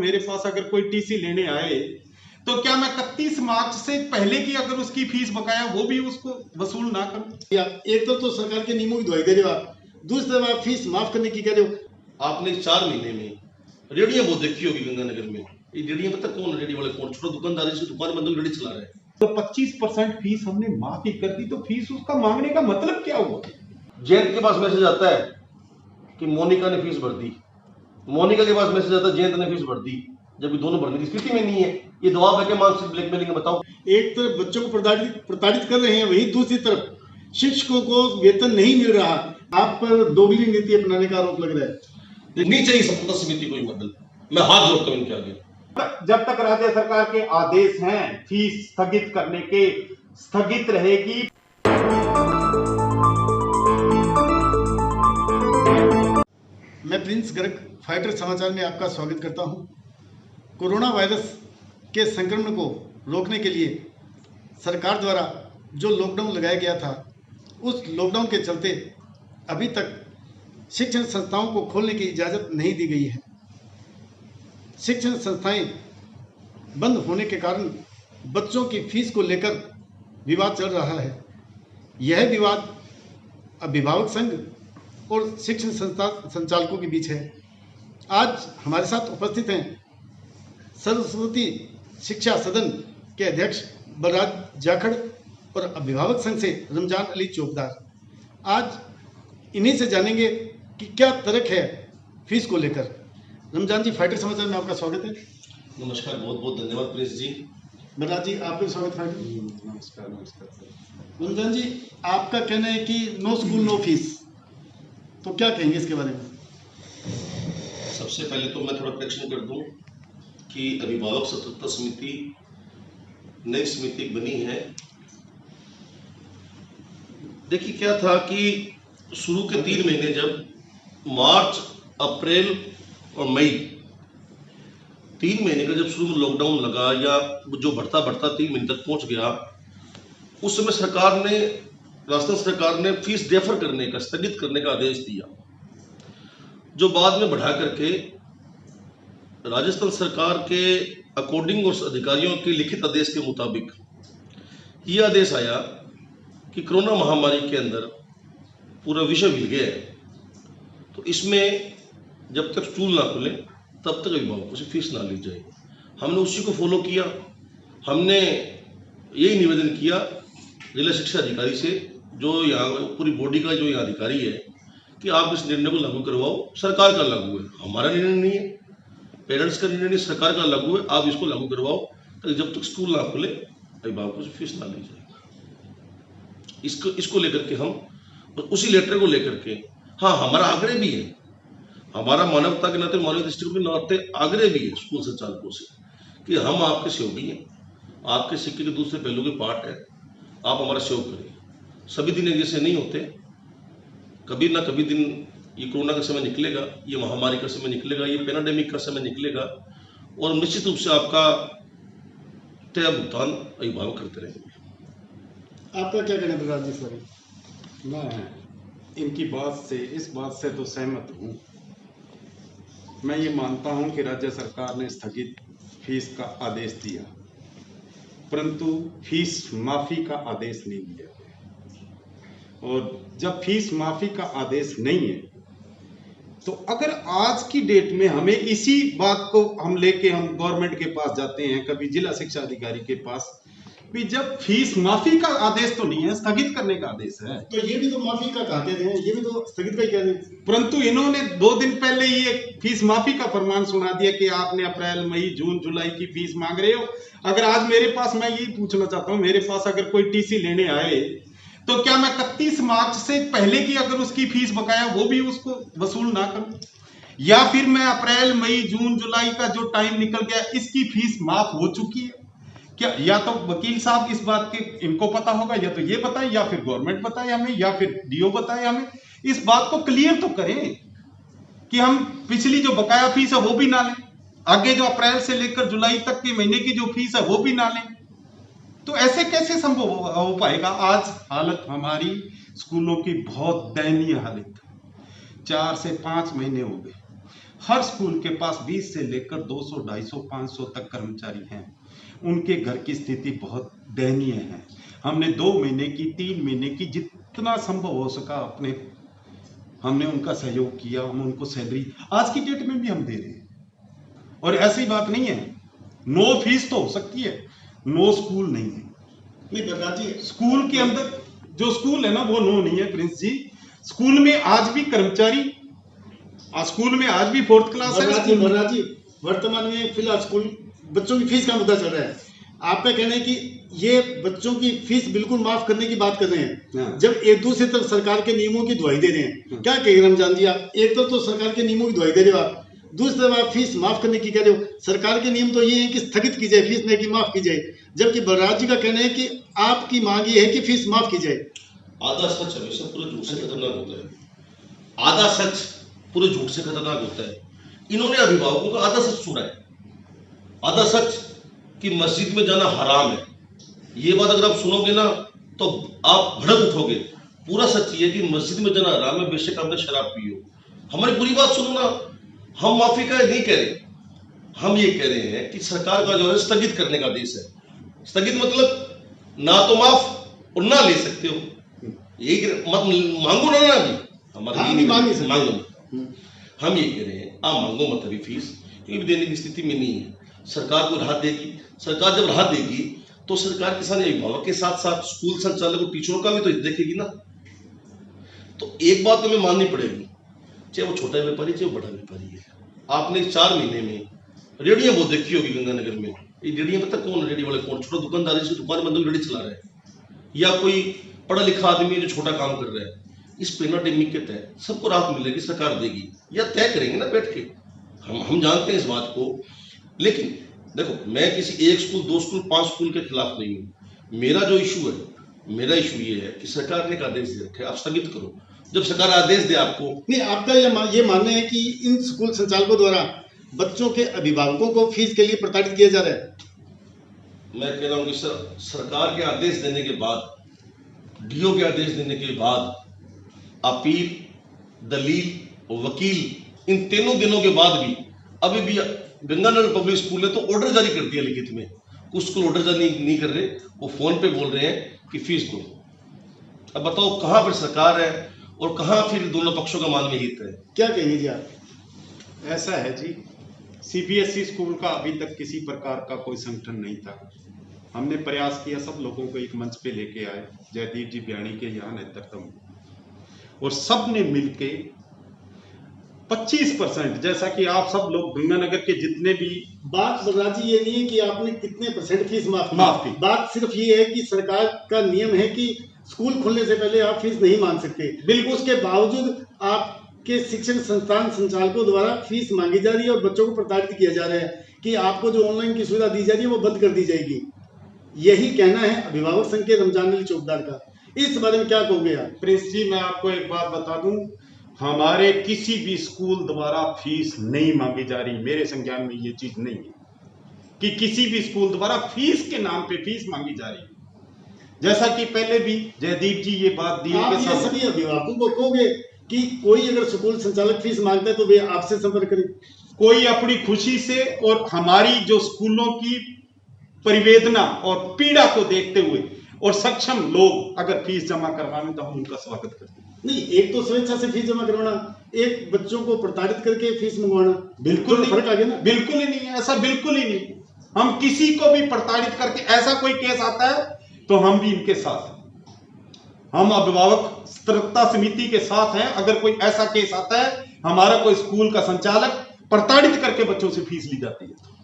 मेरे पास अगर कोई टीसी लेने आए तो क्या मैं 31 मार्च से पहले की अगर उसकी फीस बकाया वो भी उसको वसूल ना करूं? एक तो सरकार के नियमों की दुहाई दे रहे हो आप, दूसरी तरफ आप फीस माफ करने की कह रहे हो। आपने 4 महीने में रेडियो बहुत देखी होगी गंगानगर में। ये रेडियो पता कौन है? रेडियो वाले कौन? छोटा दुकानदारी से दुकान बंद रेडी चला रहे हैं। तो 25% फीस हमने माफी कर दी, तो फीस उसका मांगने का मतलब क्या हुआ? जयंत के पास मैसेज आता है कि मोनिका ने फीस भर दी, मोनिका के पास मैसेज आता है जयंत ने फीस भर दी, जबकि दोनों भरने की स्थिति में नहीं है। ये दबाव है कि मानसिक ब्लैकमेलिंग है? बताओ। एक तरफ बच्चों को प्रताड़ित कर रहे हैं, वहीं दूसरी तरफ शिक्षकों को वेतन नहीं मिल रहा। आप पर दोगली नीति अपनाने का आरोप लग रहा है। नीचे ही संपदा समिति को ही बदल, मैं हाथ जोड़ता हूं इनके आगे। जब तक राज्य सरकार के आदेश हैं फीस स्थगित करने के, स्थगित रहेगी। मैं प्रिंस गर्ग फाइटर समाचार में आपका स्वागत करता हूं। कोरोना वायरस के संक्रमण को रोकने के लिए सरकार द्वारा जो लॉकडाउन लगाया गया था, उस लॉकडाउन के चलते अभी तक शिक्षण संस्थाओं को खोलने की इजाज़त नहीं दी गई है। शिक्षण संस्थाएं बंद होने के कारण बच्चों की फीस को लेकर विवाद चल रहा है। यह विवाद अभिभावक संघ और शिक्षण संस्था संचालकों के बीच है। आज हमारे साथ उपस्थित हैं सरस्वती शिक्षा सदन के अध्यक्ष बलराज जाखड़ और अभिभावक संघ से रमजान अली चौकदार। आज इन्हीं से जानेंगे कि क्या तर्क है फीस को लेकर। रमजान जी, फाइटर समाचार में आपका स्वागत है। नमस्कार, बहुत बहुत धन्यवाद प्रिंस जी। बलराज जी, आपका स्वागत है। नमस्कार सर। रमजान जी, आपका कहना है कि नो स्कूल नो फीस, तो क्या कहेंगे इसके बारे में? सबसे पहले तो मैं थोड़ा करेक्शन कर दूं कि अभिभावक सतर्कता समिति नई समिति बनी है। देखिए क्या था कि शुरू के 3 महीने, जब मार्च, अप्रैल और मई 3 महीने का जब शुरू में लॉकडाउन लगा या जो बढ़ता बढ़ता 3 महीने तक पहुंच गया, उस समय राजस्थान सरकार ने फीस डेफर करने का, स्थगित करने का आदेश दिया, जो बाद में बढ़ा करके राजस्थान सरकार के अकॉर्डिंग और अधिकारियों के लिखित आदेश के मुताबिक ये आदेश आया कि कोरोना महामारी के अंदर पूरा विश्व हिल गया है, तो इसमें जब तक स्कूल ना खुले तब तक अभिभावकों से फीस ना ली जाए। हमने उसी को फॉलो किया। हमने यही निवेदन किया जिला शिक्षा अधिकारी से, जो यहाँ पूरी बॉडी का जो यहाँ अधिकारी है, कि आप इस निर्णय को लागू करवाओ। सरकार का लागू है, हमारा निर्णय नहीं है, पेरेंट्स का निर्णय नहीं, सरकार का लागू है। आप इसको लागू करवाओ ताकि जब तक स्कूल ना खुले अभिभावकों से फीस ना ली जाए। इसको लेकर के हम, उसी लेटर को लेकर के, हाँ, हमारा आग्रह भी है, हमारा मानवता के नाते, मानवीय दृष्टिकोण के नाते आग्रह भी है स्कूल संचालकों से कि हम आपके सहयोगी हैं, आपके सिक्के के दूसरे पहलू के पार्ट है, आप हमारा सहयोग करें। सभी दिन एक जैसे नहीं होते, कभी ना कभी दिन ये कोरोना का समय निकलेगा, ये महामारी का समय निकलेगा, ये पैंडेमिक का समय निकलेगा, और निश्चित रूप से आपका तय भुगतान अभिभावक करते रहेंगे। आपका क्या कहना है बलराज जी सर? मैं इनकी इस बात से तो सहमत हूँ। मैं ये मानता हूँ कि राज्य सरकार ने स्थगित फीस का आदेश दिया, परंतु फीस माफी का आदेश नहीं दिया। और जब फीस माफी का आदेश नहीं है, तो अगर आज की डेट में हमें इसी बात को हम गवर्नमेंट के पास जाते हैं, कभी जिला शिक्षा अधिकारी के पास, भी जब फीस माफी का आदेश तो नहीं है, स्थगित करने का आदेश है, तो ये भी तो माफी का कहते हैं, ये भी तो स्थगित का ही कहते हैं। परंतु इन्होंने 2 दिन पहले ये फीस माफी का फरमान सुना दिया कि आपने अप्रैल, मई, जून, जुलाई की फीस मांग रहे हो। अगर आज मेरे पास, मैं यही पूछना चाहता हूँ, मेरे पास अगर कोई टीसी लेने आए तो क्या मैं 31 मार्च से पहले की अगर उसकी फीस बकाया वो भी उसको वसूल ना करूं? या फिर मैं अप्रैल, मई, जून, जुलाई का जो टाइम निकल गया, इसकी फीस माफ हो चुकी है क्या? या तो वकील साहब इस बात के इनको पता होगा, या तो ये बताए, या फिर गवर्नमेंट बताए हमें, या फिर डीओ बताए हमें। इस बात को क्लियर तो करें कि हम पिछली जो बकाया फीस है वो भी ना लें, आगे जो अप्रैल से लेकर जुलाई तक के महीने की जो फीस है वो भी ना लें। तो ऐसे कैसे संभव हो पाएगा? आज हालत हमारी स्कूलों की बहुत दयनीय हालत है। 4 से 5 महीने हो गए, हर स्कूल के पास 20 से लेकर 200, 250, 500 तक कर्मचारी हैं। उनके घर की स्थिति बहुत दयनीय है। हमने 2 महीने की, 3 महीने की, जितना संभव हो सका अपने हमने उनका सहयोग किया। हम उनको सैलरी आज की डेट में भी हम दे रहे हैं। और ऐसी बात नहीं है, नो फीस तो हो सकती है, नो स्कूल नहीं है। नहीं बलराज जी, स्कूल के अंदर जो स्कूल है ना वो नो नहीं है प्रिंस जी। स्कूल में आज भी कर्मचारी, स्कूल में आज भी 4th क्लास है। बलराज जी, वर्तमान में फिलहाल स्कूल बच्चों की फीस का मुद्दा चल रहा है। आपका कहना है कि ये बच्चों की फीस बिल्कुल माफ करने की बात कर रहे हैं, हाँ। जब एक दूसरी तरफ सरकार के नियमों की दुहाई दे रहे हैं। क्या कहेंगे रमजान जी आप? एक तरफ तो सरकार के नियमों की दुहाई दे रहे हो आप, दूसरी तरफ आप फीस माफ करने की कह रहे हो। सरकार के नियम तो ये है कि स्थगित की जाए फीस, नहीं कि माफ की जाए, जबकि बलराज जी का कहना है कि आपकी मांग ये है कि फीस माफ की जाए। आधा सच हमेशा पूरे झूठ से खतरनाक होता है। आधा सच पूरे झूठ से खतरनाक होता है। इन्होंने अभिभावकों का आधा सच सुना है। आधा सच कि मस्जिद में जाना हराम है, ये बात अगर आप सुनोगे ना तो आप भड़क उठोगे। पूरा सच ये है कि मस्जिद में जाना हराम है, बेशक आपने शराब पी हो। हमारी पूरी बात सुनो ना, हम माफी का नहीं कह रहे, हम ये कह रहे हैं कि सरकार का जो है स्थगित करने का आदेश है। स्थगित मतलब ना तो माफ और ना ले सकते हो, यही मत मांगो ना अभी। हमारा ये मांगो मत। हम ये कह रहे हैं आप मांगो मत अभी फीस, क्योंकि देने की स्थिति में नहीं है। सरकार को राहत देगी, सरकार जब राहत देगी तो सरकार किसान अभिभावक के साथ साथ स्कूल संचालक और टीचरों का भी तो देखेगी ना। तो एक बात तो हमें माननी पड़ेगी, चाहे वो छोटा व्यापारी चाहे वो बड़ा व्यापारी है। आपने 4 महीने में रेडियां बहुत देखी होगी गंगानगर में। ये रेडियां पता कौन रेडी वाले कौन? छोटा दुकानदार जिसकी दुकान बंद रेडी चला रहा है, या कोई पढ़ा लिखा आदमी है जो छोटा काम कर रहा है। इस पेनाडेमिक के तहत सबको राहत मिलेगी, सरकार देगी, या तय करेंगे ना बैठ के। हम जानते हैं इस बात को। लेकिन देखो, मैं किसी 1 स्कूल 2 स्कूल 5 स्कूल के खिलाफ नहीं हूँ। मेरा जो इशू है, मेरा इशू ये है कि सरकार ने एक आदेश दे रखे, आप स्थगित करो। जब सरकार आदेश दे आपको, नहीं, आपका ये मानना है कि इन स्कूल संचालकों द्वारा बच्चों के अभिभावकों को फीस के लिए प्रताड़ित किया जा रहा है? मैं कह रहा हूँ कि सरकार के आदेश देने के बाद, डीओ के आदेश देने के बाद, अपील, दलील और वकील, इन तीनों दिनों के बाद भी अभी भी गंगानगर पब्लिक स्कूल ने तो ऑर्डर जारी कर दिया लिखित में। कुछ स्कूल ऑर्डर जारी नहीं कर रहे, वो फोन पे बोल रहे हैं कि फीस दो। अब बताओ कहां पर सरकार है और कहां फिर दोनों पक्षों का मानवीय हित है? क्या कहेंगे जी आप? ऐसा है जी, सीबीएसई स्कूल का अभी तक किसी प्रकार का कोई संगठन नहीं था। हमने प्रयास किया, सब लोगों को एक मंच पे लेके आए, जयदीप जी बयानी के यहाँ नेतृत्व में, और सब ने मिलके 25%, जैसा कि आप सब लोग गंगानगर के जितने भी, बात बलराज जी ये नहीं है कि आपने कितने % फीस माफ की। बात सिर्फ ये है कि सरकार का नियम है कि स्कूल खुलने से पहले आप फीस नहीं मांग सकते। बिल्कुल, उसके बावजूद आपके शिक्षण संस्थान संचालकों द्वारा फीस मांगी जा रही है और बच्चों को प्रताड़ित किया जा रहा है कि आपको जो ऑनलाइन की सुविधा दी जा रही है वो बंद कर दी जाएगी। यही कहना है अभिभावक संघ के रमजान अली चौकीदार का। इस बारे में क्या कहोगे आप? प्रिंस जी, मैं आपको एक बात बता दूं, हमारे किसी भी स्कूल द्वारा फीस नहीं मांगी जा रही। मेरे संज्ञान में ये चीज नहीं है कि किसी भी स्कूल द्वारा फीस के नाम पे फीस मांगी जा रही है। जैसा कि पहले भी जयदीप जी ये बात दी, आप ये सभी अभिभावकों को कहोगे कि कोई अगर स्कूल संचालक फीस मांगता है तो वे आपसे संपर्क करें। कोई अपनी खुशी से, और हमारी जो स्कूलों की परिवेदना और पीड़ा को देखते हुए और सक्षम लोग अगर फीस जमा करवाएं तो हम उनका स्वागत करते हैं। नहीं, एक तो स्वेच्छा से फीस जमा करवाना, एक बच्चों को प्रताड़ित करके फीस मंगवाना, बिल्कुल फर्क आ गया ना। बिल्कुल ही नहीं है, ऐसा बिल्कुल ही नहीं। हम किसी को भी प्रताड़ित करके, ऐसा कोई केस आता है तो हम भी इनके साथ हैं। हम अभिभावक सतर्कता समिति के साथ हैं। अगर कोई ऐसा केस आता है, हमारा कोई स्कूल का संचालक प्रताड़ित करके बच्चों से फीस ली जाती है,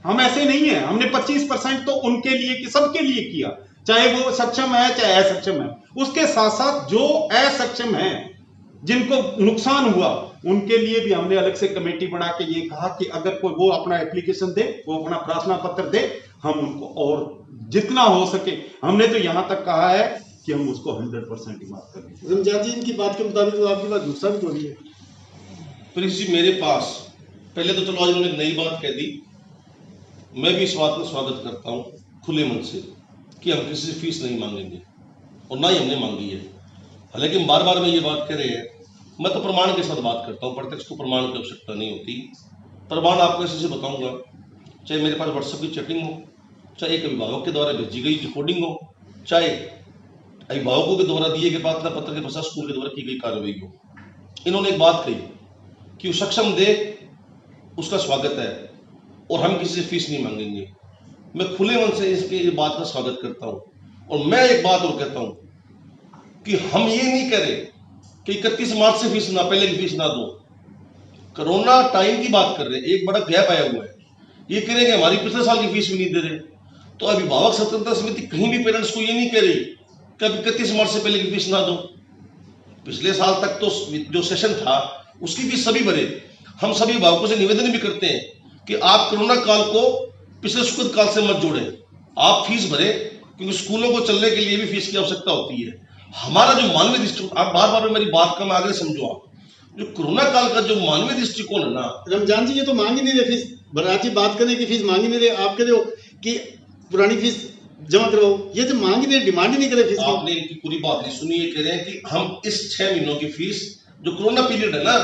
हम ऐसे नहीं है। हमने 25% तो उनके लिए कि सबके लिए किया, चाहे वो सक्षम है चाहे असक्षम है। उसके साथ साथ जो असक्षम है, जिनको नुकसान हुआ, उनके लिए भी हमने अलग से कमेटी बना के ये कहा कि अगर कोई वो अपना एप्लीकेशन दे, वो अपना प्रार्थना पत्र दे, हम उनको और जितना हो सके, हमने तो यहां तक कहा है कि हम उसको 100% ही माफ करेंगे। रमजान जी, इनकी बात के मुताबिक तो आपकी बात झूठ साबित हो रही है। प्रिंस जी, मेरे पास पहले तो चलो आज उन्होंने एक नई बात कह दी। मैं भी इस बात का स्वागत करता हूँ खुले मन से कि हम किसी से फीस नहीं मांगेंगे, और ना ही हमने मांगी है। हालांकि बार बार में ये बात कह रहे हैं मैं तो प्रमाण के साथ बात करता हूँ, प्रत्यक्ष को प्रमाण की आवश्यकता नहीं होती। प्रमाण आपको ऐसे से बताऊंगा, चाहे मेरे पास व्हाट्सएप की चैटिंग हो, चाहे एक अभिभावक के द्वारा भेजी गई रिकॉर्डिंग हो, चाहे अभिभावकों के द्वारा दिए गए प्रार्थना पत्र के पश्चात स्कूल के द्वारा की गई कार्रवाई हो। इन्होंने एक बात कही कि वो सक्षम दे उसका स्वागत है और हम किसी से फीस नहीं मांगेंगे। मैं खुले मन से इसके ये बात का स्वागत करता हूँ। और मैं एक बात और कहता हूँ कि हम ये नहीं कह रहे कि 31 मार्च से फीस ना, पहले की फीस ना दो। कोरोना टाइम की बात कर रहे हैं, एक बड़ा गैप आया हुआ है। ये कह रहे हैं कि हमारी पिछले साल की फीस भी नहीं दे रहे। तो अभिभावक स्वतंत्रता समिति कहीं भी पेरेंट्स को ये नहीं कह रही कि अब 31 मार्च से पहले की फीस ना दो। पिछले साल तक तो जो सेशन था उसकी फीस सभी भरे। हम सभी अभिभावकों से निवेदन भी करते हैं कि आप कोरोना काल को पिछले सुखद काल से मत जोड़ें, आप फीस भरें, क्योंकि स्कूलों को चलने के लिए भी फीस की आवश्यकता होती है। हमारा जो मानवीय दृष्टिकोण, आप बार बार मेरी बात का मैं आगे समझो, आप जो कोरोना काल का जो मानवीय दृष्टिकोण है ना। रमजान जी, ये तो मांग ही नहीं रहे फीस, बराती बात करने की फीस मांग ही नहीं रहे। आप कह रहे हो कि पुरानी फीस जमा करवाओ, ये तो मांग ही नहीं, डिमांड ही नहीं करे फीस। आपने इनकी पूरी बात नहीं सुनी। ये कह रहे हैं कि हम इस 6 महीनों की फीस, जो कोरोना पीरियड है ना,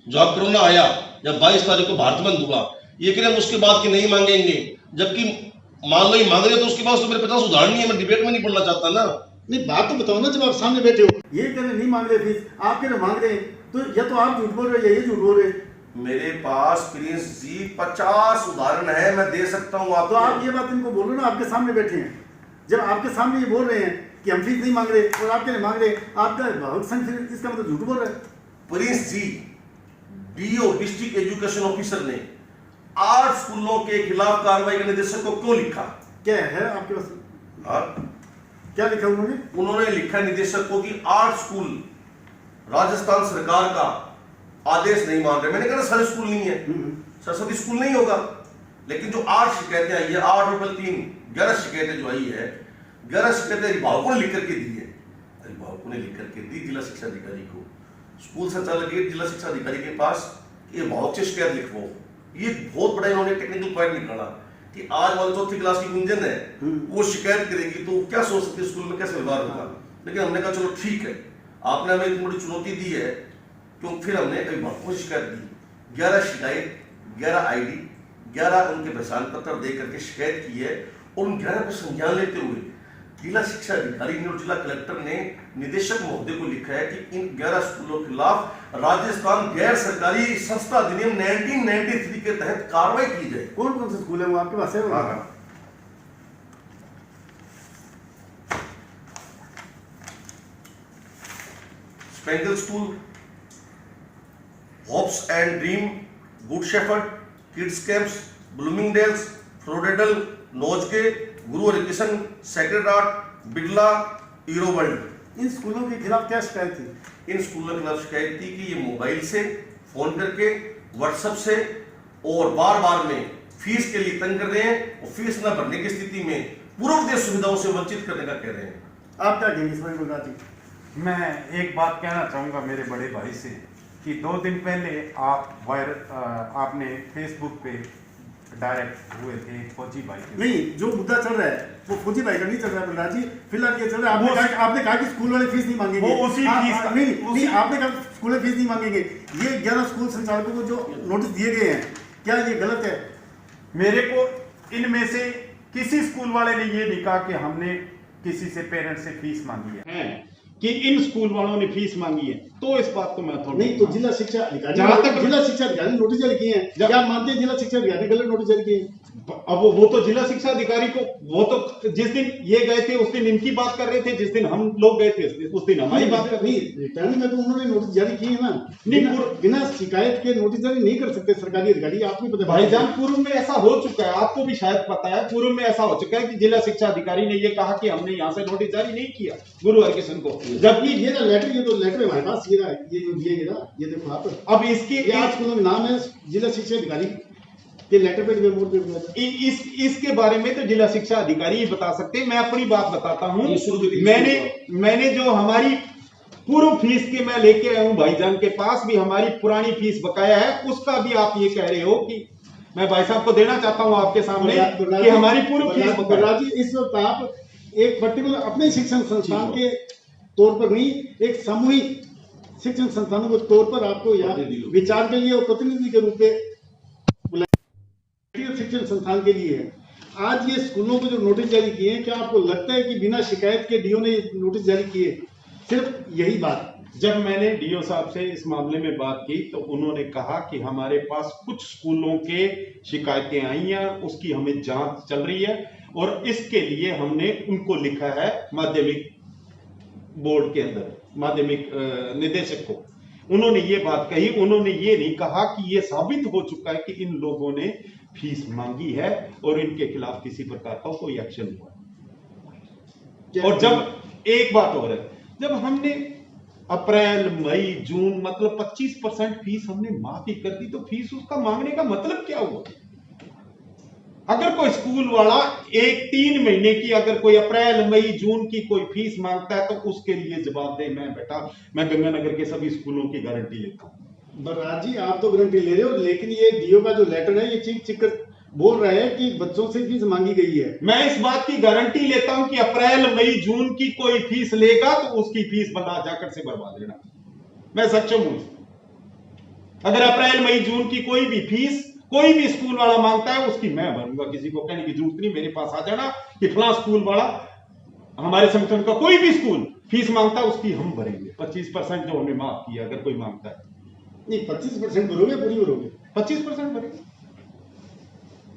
जो अब कोरोना आया, जब 22 तारीख को भारत बंद हुआ, ये कह रहे हैं उसके बाद की नहीं मांगेंगे। जबकि मान लो ये मांग रहे तो उसके पास तो मेरे 50 उदाहरण नहीं है, मैं डिबेट में नहीं पढ़ना चाहता ना। नहीं, बात तो बताओ ना, जब आप सामने बैठे हो। ये कह रहे नहीं मांग रहे फीस, आप कह रहे मांग रहे हैं, तो या तो आप झूठ बोल रहे हो या ये झूठ बोल रहे हैं। मेरे पास प्रिंस जी 50 उदाहरण है, मैं दे सकता हूँ आपको। तो आप ये बात इनको बोलो ना, आपके सामने बैठे हैं, जब आपके सामने ये बोल रहे हैं कि हम फीस नहीं मांग रहे और आप कह मांग रहे, आपका बहुत संघ, इसका मतलब झूठ बोल रहे हैं। Prince ji, DO district education officer ने 8 स्कूलों के खिलाफ कार्रवाई के निदेशक को क्यों लिखा? क्या है आपके पास? क्या लिखा उन्होंने? उन्होंने लिखा निदेशक को कि 8 स्कूल राजस्थान सरकार का आदेश नहीं मान रहे। मैंने कहा सारे स्कूल नहीं है, सरस्वती स्कूल नहीं होगा, लेकिन जो 8 शिकायतें आई है, 8 रुपये 3, 11 शिकायतें जो आई है, 11 शिकायतें अभिभावकों ने लिख करके दी है। अभिभावकों ने लिख करके दी जिला शिक्षा अधिकारी को, स्कूल संचालक जिला शिक्षा अधिकारी के पास, ये अभिभावक से शिकायत लिखवाओ। ये बहुत बड़ा इन्होंने टेक्निकल पॉइंट निकाला कि आज वाली 4th क्लास की गुंजन है, वो शिकायत करेगी तो क्या सोच सकती है स्कूल में कैसे व्यवहार होगा। लेकिन हमने कहा चलो ठीक है, आपने हमें इतनी बड़ी चुनौती दी है, क्यों फिर हमने अभिभावकों को शिकायत दी। 11 शिकायत, 11 ID, 11 उनके पहचान पत्र दे करके शिकायत की है। और उन 11 को संज्ञान लेते हुए जिला शिक्षा अधिकारी ने और जिला कलेक्टर ने निदेशक महोदय को लिखा है कि इन 11 स्कूलों के खिलाफ राजस्थान गैर सरकारी संस्था अधिनियम 1993 के तहत कार्रवाई की जाए। कौन कौन से स्कूल है वो आपके पास है? Spangle school, hopes and dream, good shepherd, kids camps, Bloomingdales, Floredale, नोजके, Guru Harikrishan, sacred heart, Birla, hero world. इन स्कूलों के खिलाफ क्या शिकायत थी? इन स्कूलों के खिलाफ शिकायत थी कि ये मोबाइल से, फोन करके, व्हाट्सएप से और बार बार में फीस के लिए तंग कर रहे हैं और फीस न भरने की स्थिति में पूर्वोदय सुविधाओं से वंचित करने का कह रहे हैं। आप क्या कहेंगे इस पर गुजराती? मैं एक बात कहना चाहूँगा मेरे बड़े भाई से कि 2 दिन पहले आपने फेसबुक पे डायरेक्ट हुए थे फौजी भाई के। नहीं, जो मुद्दा चल रहा है वो फौजी भाई का नहीं चल रहा है प्रहलाद जी, फिलहाल ये चल रहा है। आपने कहा कि स्कूल वाले फीस नहीं मांगेंगे, वो उसी फीस का नहीं, आपने कहा स्कूल वाले फीस नहीं मांगेंगे। ये 11 स्कूल संचालकों को जो नोटिस दिए गए हैं, क्या ये गलत है? मेरे को इनमें से किसी स्कूल वाले ने ये नहीं कहा कि हमने किसी से पेरेंट्स से फीस मांगी है कि इन स्कूल वालों ने फीस मांगी है। तो इस बात को मैं थोड़ा नहीं, तो जिला शिक्षा अधिकारी, जहां तक जिला शिक्षा अधिकारी ने नोटिस जारी किए हैं, क्या आप मानते हैं जिला शिक्षा अधिकारी गलत नोटिस जारी किए? अब वो तो जिला शिक्षा अधिकारी को, वो तो जिस दिन ये गए थे उस दिन इनकी बात कर रहे थे, जिस दिन हम लोग गए थे उस दिन हमारी बात कर। नहीं, रिटर्न में तो उन्होंने नोटिस जारी किए हैं ना। बिना शिकायत के नोटिस जारी नहीं कर सकते सरकारी अधिकारी, आपको पता है भाईजान। पूर्व में ऐसा हो चुका है, आपको भी शायद पता है, पूर्व में ऐसा हो चुका है कि जिला शिक्षा अधिकारी ने ये कहा कि हमने यहाँ से नोटिस जारी नहीं किया गुरु हरिकृष्ण को, जबकि ये ना लेटर, ये तो लेटर हमारे पास ये जो दिए गए ना, ये देखो आप। अब इसके 8 स्कूलों में नाम है जिला शिक्षा अधिकारी के लेटर पे इसके बारे में तो जिला शिक्षा अधिकारी ही बता सकते हैं। मैं अपनी बात बताता हूँ। मैंने जो हमारी पूर्व फीस के मैं लेके आया हूँ भाईजान के पास भी हमारी पुरानी फीस बकाया है, उसका भी आप ये कह रहे हो कि मैं भाई साहब को देना चाहता हूँ आपके सामने कि हमारी पूर्व फीस बकाया। इस वक्त आप एक पर्टिकुलर अपने शिक्षण संस्थान के तौर पर नहीं, एक सामूहिक शिक्षण संस्थानों के तौर पर आपको यहाँ विचार के लिए और प्रतिनिधि के रूप में बुलाया शिक्षण संस्थान के लिए है। आज ये स्कूलों को जो नोटिस जारी किए हैं, क्या आपको लगता है कि बिना शिकायत के डीओ ने नोटिस जारी किए? सिर्फ यही बात। जब मैंने डीओ साहब से इस मामले में बात की तो उन्होंने कहा कि हमारे पास कुछ स्कूलों के शिकायतें आई हैं, उसकी हमें जांच चल रही है और इसके लिए हमने उनको लिखा है माध्यमिक बोर्ड के अंदर, माध्यमिक निदेशक को। उन्होंने ये बात कही, उन्होंने ये नहीं कहा कि ये साबित हो चुका है कि इन लोगों ने फीस मांगी है और इनके खिलाफ किसी प्रकार का कोई एक्शन हुआ। और जब एक बात और है, जब हमने अप्रैल मई जून मतलब 25% फीस हमने माफी कर दी तो फीस उसका मांगने का मतलब क्या हुआ? अगर कोई स्कूल वाला 3 महीने की अगर कोई अप्रैल मई जून की कोई फीस मांगता है तो उसके लिए जवाब दे। मैं गंगानगर के सभी स्कूलों की गारंटी लेता हूं। बलराज जी, आप तो गारंटी ले रहे हो, लेकिन ये डीओ का जो लेटर है ये चीख कर बोल रहा है कि बच्चों से फीस मांगी गई है। मैं इस बात की गारंटी लेता हूं कि अप्रैल मई जून की कोई फीस लेगा तो उसकी फीस बना जाकर से भरवा देना। मैं सक्षम हूं। अगर अप्रैल मई जून की कोई भी फीस कोई भी स्कूल वाला मांगता है उसकी मैं भरूंगा। किसी को कहने की जरूरत नहीं, मेरे पास आ जाना कि फलां स्कूल वाला, हमारे संगठन का कोई भी स्कूल फीस मांगता है उसकी हम भरेंगे। 25% जो हमने माफ किया, अगर कोई मांगता है। नहीं, 25% भरोगे, पूरी भरोगे? 25% भरेंगे।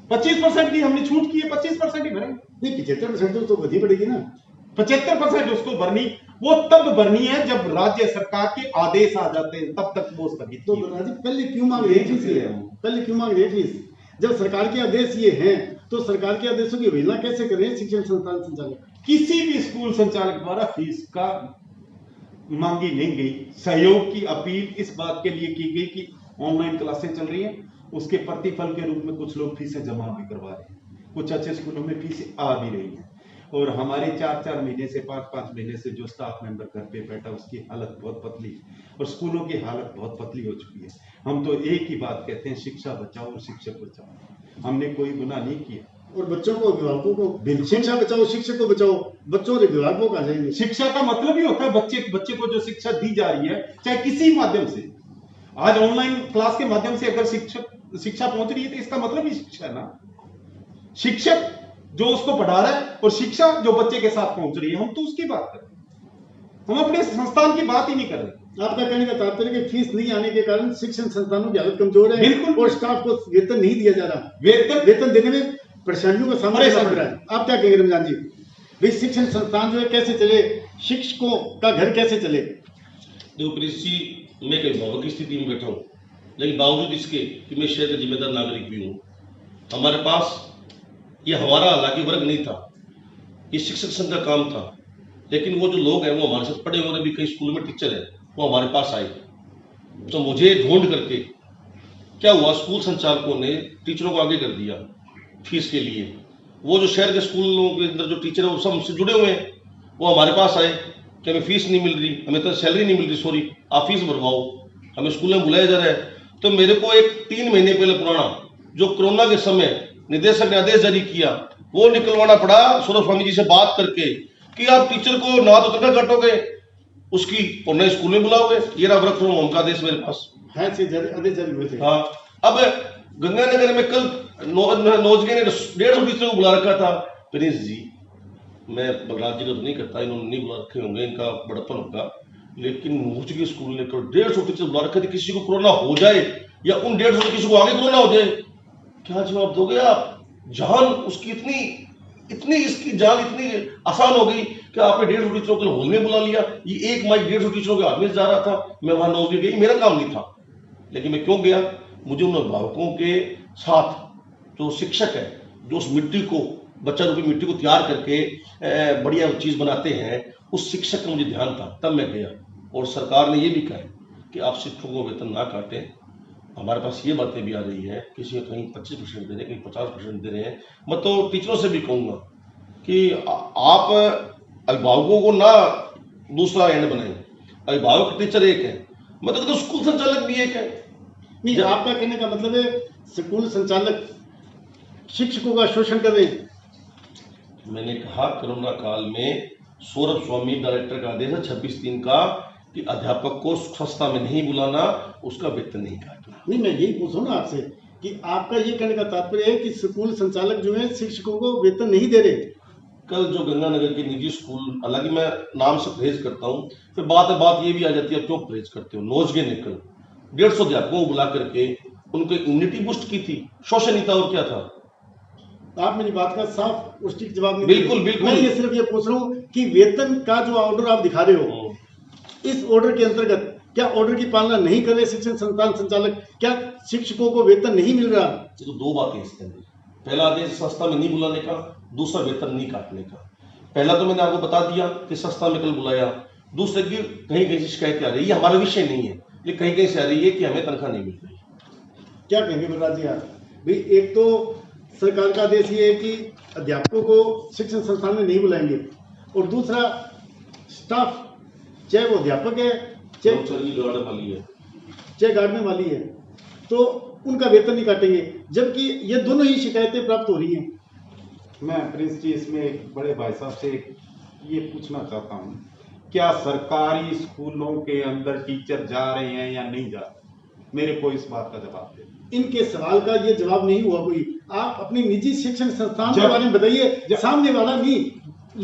25% की हमने छूट की है, 25% ही भरेंगे। नहीं, 75% तो वधी पड़ेगी ना। 75% उसको भरनी, वो तब भरनी है जब राज्य सरकार के आदेश आ जाते हैं, तब तक वो स्थगित। तो बलराज, पहले क्यों मांग रहे फीस? पहले क्यों मांग रहे फीस? जब सरकार के आदेश ये हैं तो सरकार के आदेशों की अवहेलना कैसे करें शिक्षण संस्थान संचालक? किसी भी स्कूल संचालक द्वारा फीस का मांगी नहीं गई। सहयोग की अपील इस बात के लिए की गई कि ऑनलाइन क्लासें चल रही हैं, उसके प्रतिफल के रूप में कुछ लोग फीसें जमा भी करवा रहे हैं। कुछ अच्छे स्कूलों में फीसें आ भी रही हैं और हमारे 4-4 महीने से 5-5 महीने से जो स्टाफ मेंबर घर पे बैठा उसकी हालत बहुत पतली है और स्कूलों की हालत बहुत पतली हो चुकी है। हम तो एक ही बात कहते हैं, शिक्षा बचाओ और शिक्षक बचाओ। हमने कोई गुनाह नहीं किया। और बच्चों को, अभिभावकों को शिक्षा बचाओ, शिक्षक को बचाओ। बच्चों और अभिभावकों का जाएंगे। शिक्षा का मतलब ही होता है बच्चे को जो शिक्षा दी जा रही है, चाहे किसी माध्यम से। आज ऑनलाइन क्लास के माध्यम से अगर शिक्षा पहुंच रही है तो इसका मतलब ही शिक्षा है ना। शिक्षक जो उसको पढ़ा रहा है और शिक्षा जो बच्चे के साथ पहुंच रही है, हम तो उसकी बात कर रहे हैं। हम अपने संस्थान की बात ही नहीं कर रहे। आपका कहने का तात्पर्य कि फीस नहीं आने के कारण शिक्षण संस्थानों की हालत कमजोर है। बिल्कुल। और स्टाफ को वेतन नहीं दिया जा रहा। वेतन देने में परेशानियों का सामना करना पड़ रहा है। आप क्या कहेंगे रमजान जी? भाई, शिक्षण संस्थान जो है कैसे चले, शिक्षकों का घर कैसे चले? देखो प्रिंस जी, मैं कई अभिभावक की स्थिति में बैठा हूँ, लेकिन बावजूद इसके कि मैं शहर का जिम्मेदार नागरिक भी हूँ। हमारे पास ये हमारा हालांकि वर्ग नहीं था, ये शिक्षक संघ का काम था, लेकिन वो जो लोग हैं वो हमारे साथ पढ़े हुए भी कई स्कूलों में टीचर हैं, वो हमारे पास आए। तो मुझे ढूंढ करके क्या हुआ, स्कूल संचालकों ने टीचरों को आगे कर दिया फीस के लिए। वो जो शहर के स्कूलों के अंदर जो टीचर है वो सब हमसे जुड़े हुए हैं, वो हमारे पास आए कि हमें फीस नहीं मिल रही, हमें तो सैलरी नहीं मिल रही, सॉरी आप फीस भरवाओ, हमें स्कूल में बुलाया जा रहा है। तो मेरे को एक 3 महीने पहले पुराना जो कोरोना के समय निदेशक ने आदेश जारी किया वो निकलवाना पड़ा सौरभ स्वामी जी से बात करके कि आप टीचर को ना तो तनख्वाह काटोगे, उसकी और नए स्कूल में बुलाओगे। ये रहा वर्क फ्रॉम होम का आदेश मेरे पास है। आदेश जारी हुए थे। हाँ, अब गंगानगर में कल नौजगे ने 150 टीचरों को बुला रखा था। प्रिंस जी, मैं बलराज जी का तो नहीं करता, इन्होंने नहीं बुला रखे होंगे, इनका बड़प्पन होगा, लेकिन नौजगे स्कूल ने कल 150 टीचर बुला रखे थे। किसी को कोरोना हो जाए या उन 150 से किसी को आगे कोरोना हो जाए, क्या जवाब दोगे आप? जान उसकी इतनी इसकी जान इतनी आसान हो गई कि आपने 150 टीचरों के हॉल में बुला लिया। ये एक माइक 150 टीचरों के हाथ में जा रहा था, मैं वहां नौजगे गई, मेरा काम नहीं था, लेकिन मैं क्यों गया? मुझे उन अभिभावकों के साथ जो शिक्षक है, जो उस मिट्टी को, बच्चा रूपी मिट्टी को तैयार करके बढ़िया चीज बनाते हैं, उस शिक्षक का मुझे ध्यान था, तब मैं गया। और सरकार ने ये भी कहा कि आप शिक्षकों को वेतन ना काटें। हमारे पास ये बातें भी आ रही है, किसी कहीं 25% दे रहे हैं, कहीं 50% दे रहे हैं। मैं तो टीचरों से भी कहूँगा कि आप अभिभावकों को ना दूसरा एंड बनाएं। अभिभावक टीचर एक है, मतलब तो स्कूल संचालक भी एक है। नहीं, आपका कहने का मतलब है स्कूल संचालक शिक्षकों का शोषण कर रहे हैं। मैंने कहा कोरोना काल में सौरभ स्वामी डायरेक्टर का आदेश है 26/3 का कि अध्यापक को संस्था में नहीं बुलाना, उसका वेतन नहीं काटना। नहीं, मैं यही पूछूं ना आपसे कि आपका ये कहने का तात्पर्य है कि स्कूल संचालक जो है शिक्षकों को वेतन नहीं दे रहे। कल जो गंगानगर के निजी स्कूल, हालांकि मैं नाम से परहेज करता हूँ, फिर बात ये भी आ जाती है, क्यों परहेज करते हो, नोचगे निकल 150 अध्यापकों को बुला करके उनको इम्यूनिटी बूस्ट की थी, शोषण नहीं था और क्या था। आप मेरी बात का साफ उष्टिक जवाब नहीं बिल्कुल बिल्कुल। मैं ये सिर्फ ये पूछ रहा हूँ कि वेतन का जो ऑर्डर आप दिखा रहे हो, इस ऑर्डर के अंतर्गत क्या ऑर्डर की पालना नहीं कर रहे शिक्षण संस्थान संचालक? क्या शिक्षकों को वेतन नहीं मिल रहा? तो दो बातें इसके अंदर, पहला आदेश संस्था में नहीं बुलाने का, दूसरा वेतन नहीं काटने का। पहला तो मैंने आपको बता दिया कि संस्था में कल बुलाया, दूसरे की कहीं कहीं से शिकायत आ रही है, ये हमारा विषय नहीं है, ये कहीं कहीं से आ रही है कि हमें तनख्वाह नहीं मिल रही। क्या कहेंगे बलराज जी आप? भाई एक तो सरकार का आदेश ये है कि अध्यापकों को शिक्षण संस्थान में नहीं बुलाएंगे, और दूसरा स्टाफ, चाहे वो अध्यापक है चाहे गार्डन वाली है, तो उनका वेतन नहीं काटेंगे, जबकि ये दोनों ही शिकायतें प्राप्त हो रही हैं। मैं प्रिंस जी इसमें एक बड़े भाई साहब से ये पूछना चाहता हूँ, क्या सरकारी स्कूलों के अंदर टीचर जा रहे हैं या नहीं जा रहे? मेरे को इस बात का जवाब दे। इनके सवाल का ये जवाब नहीं हुआ कोई। आप अपनी निजी शिक्षण संस्थान के बारे में बताइए, सामने वाला नहीं।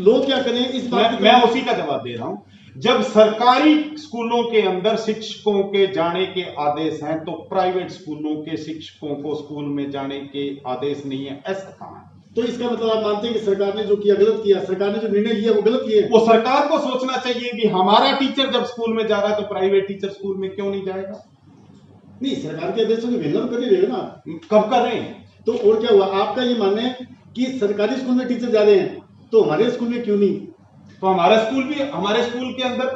लोग क्या करें इस बात? मैं उसी का जवाब दे रहा हूँ। जब सरकारी स्कूलों के अंदर शिक्षकों के जाने के आदेश हैं, तो प्राइवेट स्कूलों के शिक्षकों को स्कूल में जाने के आदेश नहीं है, ऐसा कहाँ है? तो इसका मतलब आप मानते हैं कि सरकार ने जो किया गलत किया, सरकार ने जो निर्णय लिया वो गलत किया? वो सरकार को सोचना चाहिए कि हमारा टीचर जब स्कूल में जा रहा है तो प्राइवेट टीचर स्कूल में क्यों नहीं जाएगा? नहीं, सरकार के आदेशों की वेलम कर ही रहे हो ना। कब कर रहे हैं? तो और क्या हुआ? आपका ये मानना है कि सरकारी स्कूल में टीचर जा रहे हैं, तो हमारे स्कूल में क्यों नहीं? तो हमारे स्कूल के अंदर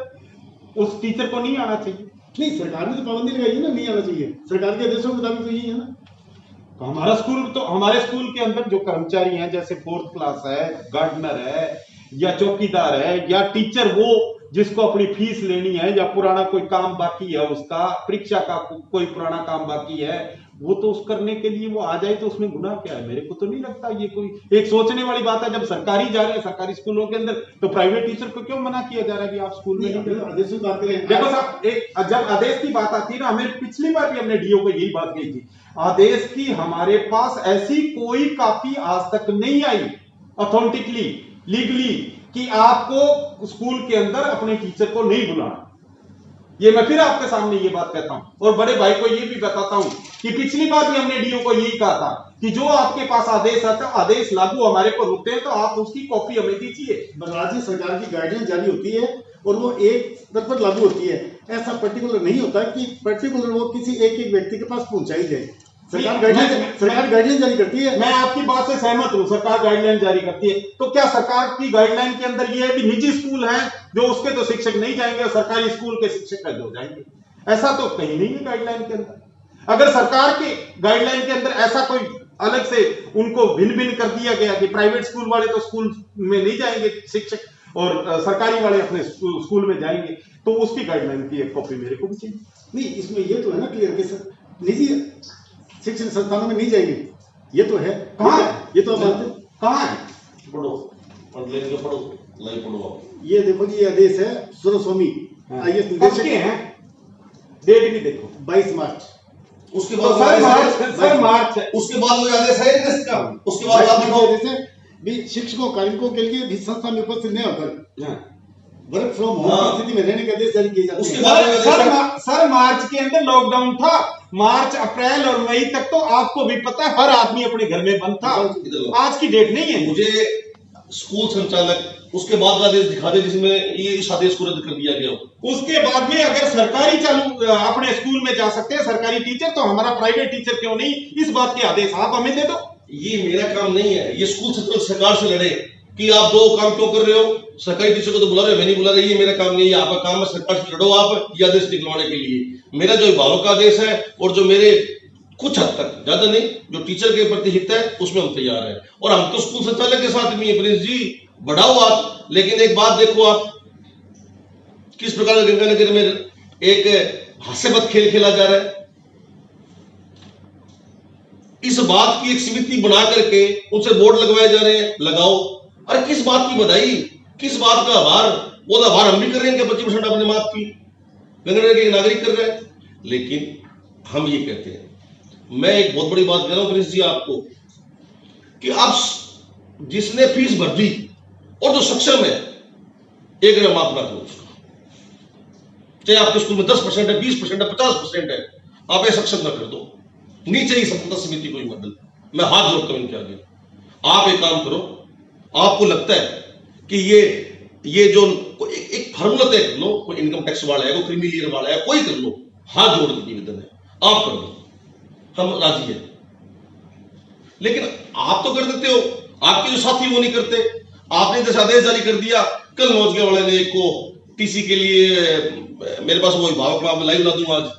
उस टीचर को नहीं आना चाहिए। नहीं, सरकार ने तो पाबंदी लगाई है ना, नहीं आना चाहिए। सरकार के आदेशों के मुताबिक तो यही है ना। तो हमारे स्कूल के अंदर जो कर्मचारी हैं, जैसे 4th क्लास है, गार्डनर है, या चौकीदार है, या टीचर वो जिसको अपनी फीस लेनी है, या पुराना कोई काम बाकी है, उसका परीक्षा का कोई पुराना काम बाकी है, वो तो उस करने के लिए वो आ जाए, तो उसमें गुनाह क्या है? मेरे को तो नहीं लगता ये कोई एक सोचने वाली बात है। जब सरकारी जा रहे हैं सरकारी स्कूलों के अंदर, तो प्राइवेट टीचर को क्यों मना किया जा रहा है कि आप स्कूल में नहीं? आदेशों की बात करें। देखो साहब, एक जब आदेश की बात आती है ना, हमें पिछली बार भी हमने डीओ को यही बात कही थी, आदेश की हमारे पास ऐसी कोई कॉपी आज तक नहीं आई ऑथेंटिकली, लीगली, कि आपको स्कूल के अंदर अपने टीचर को नहीं बुलाना। ये मैं फिर आपके सामने ये बात कहता हूं, और बड़े भाई को ये भी बताता हूं कि पिछली बार भी हमने डीओ को यही कहा था कि जो आपके पास आदेश आता है, आदेश लागू हमारे को होते हैं, तो आप उसकी कॉपी हमें दीजिए। राज्य सरकार की गाइडलाइन जारी होती है और वो एक स्तर पर लागू होती है। ऐसा पर्टिकुलर नहीं होता कि पर्टिकुलर वो किसी एक व्यक्ति के पास पहुंचाई जाए। सरकार गाइडलाइन जारी करती है। मैं आपकी बात से सहमत हूं, सरकार गाइडलाइन जारी करती है। तो क्या सरकार की गाइडलाइन के अंदर ये है कि निजी स्कूल हैं जो उसके तो शिक्षक नहीं जाएंगे और सरकारी स्कूल के शिक्षक रद्द हो जाएंगे? ऐसा तो कहीं नहीं है गाइडलाइन के अंदर। अगर सरकार की गाइडलाइन के अंदर ऐसा कोई अलग से उनको भिन्न भिन्न कर दिया गया कि प्राइवेट स्कूल वाले तो स्कूल में नहीं जाएंगे शिक्षक और सरकारी वाले अपने स्कूल में जाएंगे, तो उसकी गाइडलाइन की एक कॉपी मेरे को भी चाहिए। नहीं, इसमें ये तो है ना क्लियर कि निजी शिक्षण संस्थानों में नहीं जाएंगे, ये तो है। कहाँ? ये तो आप मानते हैं? कहाँ है? पढ़ो। ये देखो जी, ये आदेश है सुरस्वामी आईएएस निदेशक हैं, डेट भी देखो 22 मार्च। उसके तो बाद मार्च है। उसके बाद वो आदेश है इसका, उसके बाद आप देखो भी शिक्षकों कार्मिकों के लिए भी संस्था में उपस्थित नहीं होकर वर्क फ्रॉम होम की स्थिति में रहने के आदेश जारी किए जाते हैं। सर मार्च के अंदर लॉकडाउन था, मार्च, अप्रैल और मई तक तो आपको भी पता है हर आदमी अपने घर में बंद था। आज की डेट नहीं है। मुझे स्कूल संचालक उसके बाद का आदेश दिखा दे जिसमें ये इस आदेश को रद्द कर दिया गया हो। उसके बाद में अगर सरकारी चालू अपने स्कूल में जा सकते हैं सरकारी टीचर, तो हमारा प्राइवेट टीचर क्यों नहीं? इस बात के आदेश आप हमें दे दो। ये मेरा काम नहीं है, ये स्कूल सरकार से लड़े कि आप दो काम क्यों कर रहे हो, सरकारी टीचर को तो बुला रहे हो, मैं नहीं बुला रही, ये मेरा काम नहीं है। आपका काम है सरकार से लड़ो आप ये आदेश निकलवाने के लिए। मेरा जो अभिभावक का आदेश है और जो मेरे कुछ हद तक, ज्यादा नहीं, जो टीचर के प्रति हित है उसमें हम तैयार हैं, और हम तो स्कूल संचालक के साथ भी है। प्रिंस जी बढ़ाओ आप, लेकिन एक बात देखो आप किस प्रकार गंगानगर में एक हास्यास्पद खेल खेला जा रहा है। इस बात की एक समिति बना करके उनसे बोर्ड लगवाए जा रहे हैं, लगाओ। अरे किस बात की बधाई, किस बात का आभार? वो तो आभार हम भी कर रहे हैं कि 25% आपने माफ की। गंगानगर के एक नागरिक कर रहा है। लेकिन हम ये कहते हैं, मैं एक बहुत बड़ी बात कह रहा हूं प्रिंस जी आपको, कि आप जिसने फीस भर दी और जो सक्षम है, एक रुपया माफ ना करो उसका, चाहे आपके स्कूल में 10% है, 20% है, 50% है, आप ये सक्षम ना कर दो। नीचे ही संपदा समिति कोई मदद, मैं हाथ जोड़ता हूं इनके आगे। आप एक काम करो, आपको लगता है कि ये जो एक फार्मूला तय कर लो, कोई इनकम टैक्स वाला है, कोई क्रीमी वाला है, कोई कर लो, हाथ जोड़ के निवेदन है, आप कर दो, हम राजी हैं। लेकिन आप तो कर देते हो, आपके जो साथी वो नहीं करते। आपने जैसे आदेश जारी कर दिया, कल नौजगे वाले ने एक को टीसी के लिए, मेरे पास वो अभिभावक मैं लाइव ला दूंगा आज,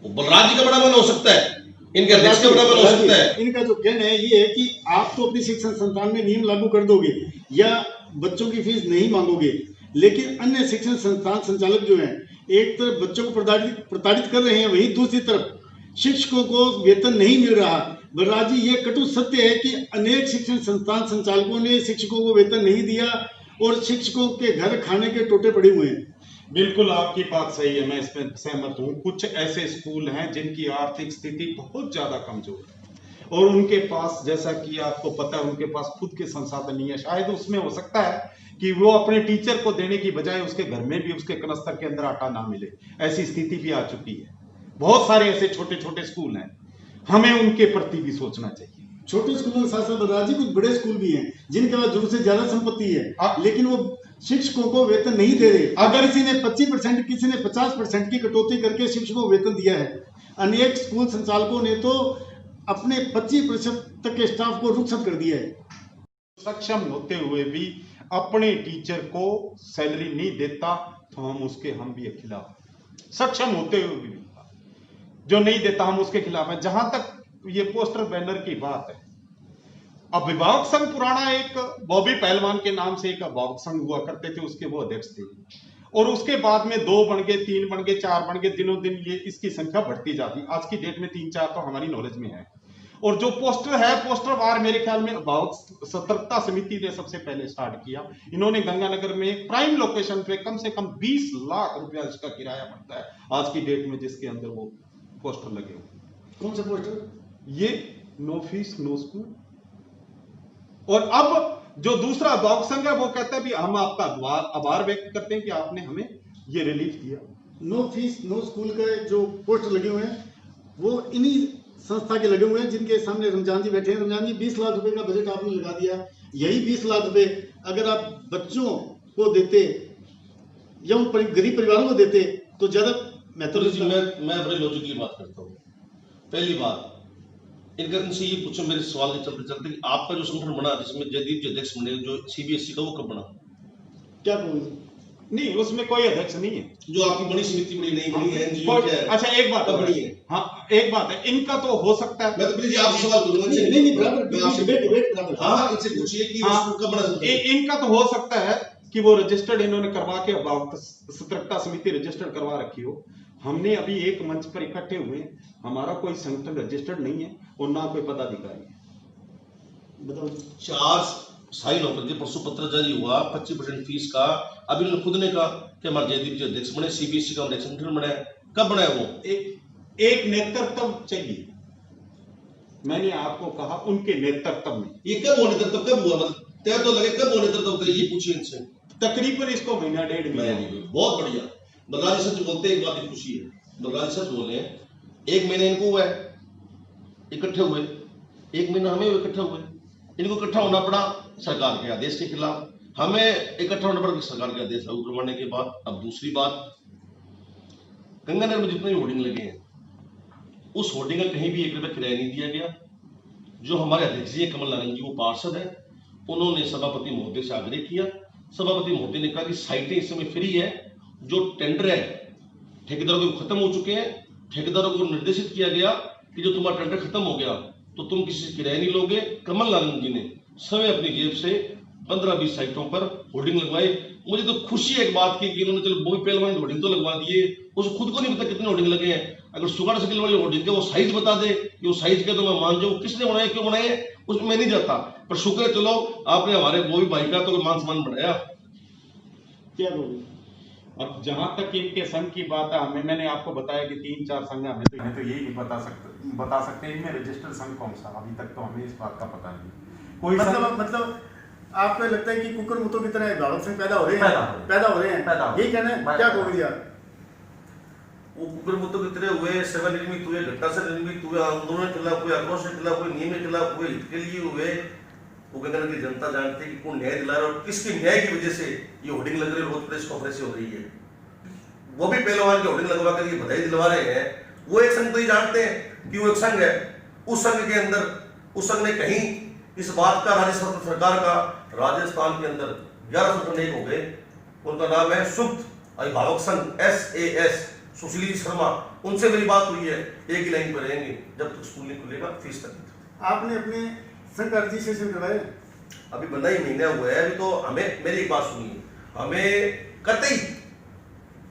बलराज जी का बड़ा मन हो सकता है, इनके अध्यक्ष का बड़ा मन हो सकता है। इनका जो कहना है ये है कि आप तो अपनी शिक्षण संस्थान में नियम लागू कर दोगे या बच्चों की फीस नहीं मांगोगे, लेकिन अन्य शिक्षण संस्थान संचालक जो हैं, एक तरफ बच्चों को प्रताड़ित कर रहे हैं, वहीं दूसरी तरफ शिक्षकों को वेतन नहीं मिल रहा। बलराज जी, ये कटु सत्य है कि अनेक शिक्षण संस्थान संचालकों ने शिक्षकों को वेतन नहीं दिया और शिक्षकों के घर खाने के टोटे पड़े हुए हैं। बिल्कुल आपकी बात सही है, मैं इसमें सहमत हूँ। कुछ ऐसे स्कूल हैं जिनकी आर्थिक स्थिति बहुत ज्यादा कमजोर है और उनके पास, जैसा कि आपको पता है, उनके पास खुद के संसाधन नहीं है। शायद उसमें हो सकता है कि वो अपने टीचर को देने की बजाय उसके घर में भी उसके कनस्तर के अंदर आटा ना मिले, ऐसी स्थिति भी आ चुकी है। बहुत सारे ऐसे छोटे छोटे स्कूल हैं, हमें उनके प्रति भी सोचना चाहिए। छोटे स्कूलों के साथ साथ बलराज जी कुछ बड़े स्कूल भी हैं जिनके पास जरूरत से ज्यादा संपत्ति है, लेकिन वो शिक्षकों को वेतन नहीं दे रहे। अगर किसी ने 25%, किसी ने 50% की कटौती करके शिक्षकों को वेतन दिया है। अनेक स्कूल संचालकों ने तो अपने 25% तक के स्टाफ को रुखसत कर दिया है। सक्षम होते हुए भी अपने टीचर को सैलरी नहीं देता तो हम भी खिलाफ। सक्षम होते हुए भी जो नहीं देता हम उसके खिलाफ है। जहां तक ये पोस्टर बैनर की बात है, अभिभावक संघ पुराना, एक बॉबी पहलवान के नाम से एक अभिभावक संघ हुआ करते थे, उसके वो अध्यक्ष थे, और उसके बाद में 2 बन गए, 3 बन गए, 4 बन गए, दिनों दिन ये इसकी संख्या बढ़ती जाती। आज की डेट में 3-4 तो हमारी नॉलेज में है। और जो पोस्टर है, पोस्टर वार मेरे ख्याल में अभिभावक सतर्कता समिति ने सबसे पहले स्टार्ट किया। इन्होंने गंगानगर में एक प्राइम लोकेशन पे कम से कम 20 लाख रुपया इसका किराया पड़ता है आज की डेट में, जिसके अंदर वो पोस्टर लगे हुए। कौन सा पोस्टर? ये नो फीस नो स्कूल। और अब जो दूसरा अभिभावक संघ है वो कहता है भी हम आपका आभार व्यक्त करते हैं कि आपने हमें ये रिलीफ दिया। नो फीस नो स्कूल के जो पोस्टर लगे हुए हैं वो इन्हीं संस्था के लगे हुए हैं जिनके सामने रमजान जी बैठे हैं। रमजान जी, 20 लाख रुपए का बजट आपने लगा दिया, यही 20 लाख रुपए अगर आप बच्चों को देते या उन गरीब परिवारों को देते तो ज्यादा महत्व। मैं बड़े लॉजिक की बात करता हूँ। पहली बात, इनका से ये पूछो मेरे सवाल के चलते चलते कि आपका जो संगठन बना जिसमें जयदीप जी अध्यक्ष बने, जो सीबीएसई का, वो कब बना? क्या कहूँगी? नहीं, उसमें कोई अध्यक्ष नहीं है। जो आपकी बड़ी समिति बड़ी नहीं बनी है, एनजीओ क्या है? अच्छा, एक बात बड़ी है। हाँ, एक बात है, इनका तो हो सकता है। मैं तो प्लीज आपसे सवाल करूंगा। नहीं, बराबर। हाँ, इनसे पूछिए कि कब बना? इनका तो हो सकता है कि वो रजिस्टर्ड इन्होंने करवा के सतर्कता समिति रजिस्टर्ड करवा रखी हो। हमने अभी एक मंच पर इकट्ठे हुए, हमारा कोई संगठन रजिस्टर्ड नहीं है और ना कोई पदाधिकारी है। बताओ। 4 साइन होकर के परसों पत्र जारी हुआ 25% फीस का। अभी उन्होंने खुद ने कहा कि हमारे जयदीप जी अध्यक्ष बने, सीबीएसई का अध्यक्ष संगठन बना है। कब बना है वो? एक नेतृत्व चाहिए। मैंने आपको कहा उनके नेतृत्व में। ये कब वो नेतृत्व कब हुआ? मतलब तय तो लगे कब वो नेतृत्व, ये पूछिए इनसे। तकरीबन इसको महीना 1.5 महीना। बहुत बढ़िया। बलराज सच बोलते हैं, एक बात की खुशी है, बलराज सच बोल रहे हैं। 1 महीना इनको हुआ है इकट्ठे हुए, 1 महीना हमें इकट्ठा हुए। इनको इकट्ठा होना पड़ा सरकार के आदेश के खिलाफ, हमें इकट्ठा होना पड़ा सरकार के आदेश लागू करवाने के बाद। अब दूसरी बात, गंगानगर में जितने भी होर्डिंग लगे हैं, उस होर्डिंग का कहीं भी 1 रुपया किराया नहीं दिया गया। जो हमारे अध्यक्ष जी कमल नारायण जी, वो पार्षद है, उन्होंने सभापति महोदय से आग्रह किया। सभापति महोदय ने कहा कि साइटें इस समय फ्री है, जो टेंडर है ठेकेदारों के खत्म हो चुके हैं। ठेकेदारों को निर्देशित किया गया कि जो तुम्हारा टेंडर खत्म हो गया तो तुम किसी से किराया नहीं लोगे। कमल नारायण जी ने स्वयं अपनी जेब से 15-20 साइटों पर होर्डिंग लगवाई। मुझे तो खुशी है एक बात की कि इन्होंने चलो बॉबी पहलवान होर्डिंग तो लगवा दिए, उसको खुद को नहीं पता कितने होर्डिंग लगे हैं। अगर सुगाड़ सकिल वाली होर्डिंग के वो साइज बता दे कि वो साइज के, तो मैं मान जाऊँ। किसने बनाए, क्यों बनाए, उसमें मैं नहीं जाता, पर शुक्र है चलो आपने हमारे बॉबी भाई का तो मान सम्मान बढ़ाया। क्या बोलूं? अब जहां तक इनके संघ की बात है, हमें मैंने आपको बताया कि 3-4 संघ हमें तो यही नहीं बता सकते इनमें रजिस्टर्ड संघ कौन सा, अभी तक तो हमें इस बात का पता नहीं। कोई मतलब आपको लगता है कि कुकर मुतों की तरह अभिभावक संघ पैदा हो रहे हैं, यही कहना है, क्या कहोगे यार? वो कुकर मुतों की तरह हुए, सेवा निर्मित हुए, घटना से निर्मित हुए, आंदोलन के खिलाफ हुए, आक्रोश के खिलाफ हुए, नियम के खिलाफ हुए, हित के लिए हुए। वो गंगानगर की जनता जानती है कि कौन न्याय दिला रहा है और किसके न्याय की वजह से ये होर्डिंग लग रही है, रोज प्रेस कॉन्फ्रेंस हो रही है। वो भी पहलवान के होर्डिंग लगवा कर ये बधाई दिलवा रहे हैं। वो एक संघ तो ये जानते हैं कि वो एक संघ है, उस संघ के अंदर उस संघ ने कहीं इस बात का राज्य सरकार का राजस्थान के अंदर 11 संगठन एक हो गए, उनका नाम है सुप्त अभिभावक संघ SAS, सुशीली शर्मा, उनसे मेरी बात हुई है, एक ही लाइन पर रहेंगे जब तक स्कूल नहीं खुलेगा फीस तक। आपने अपने संघ का रजिस्ट्रेशन करवाया? अभी बंदा ही महीना हुआ है, अभी तो हमें, मेरी एक बात सुनिए, हमें कतई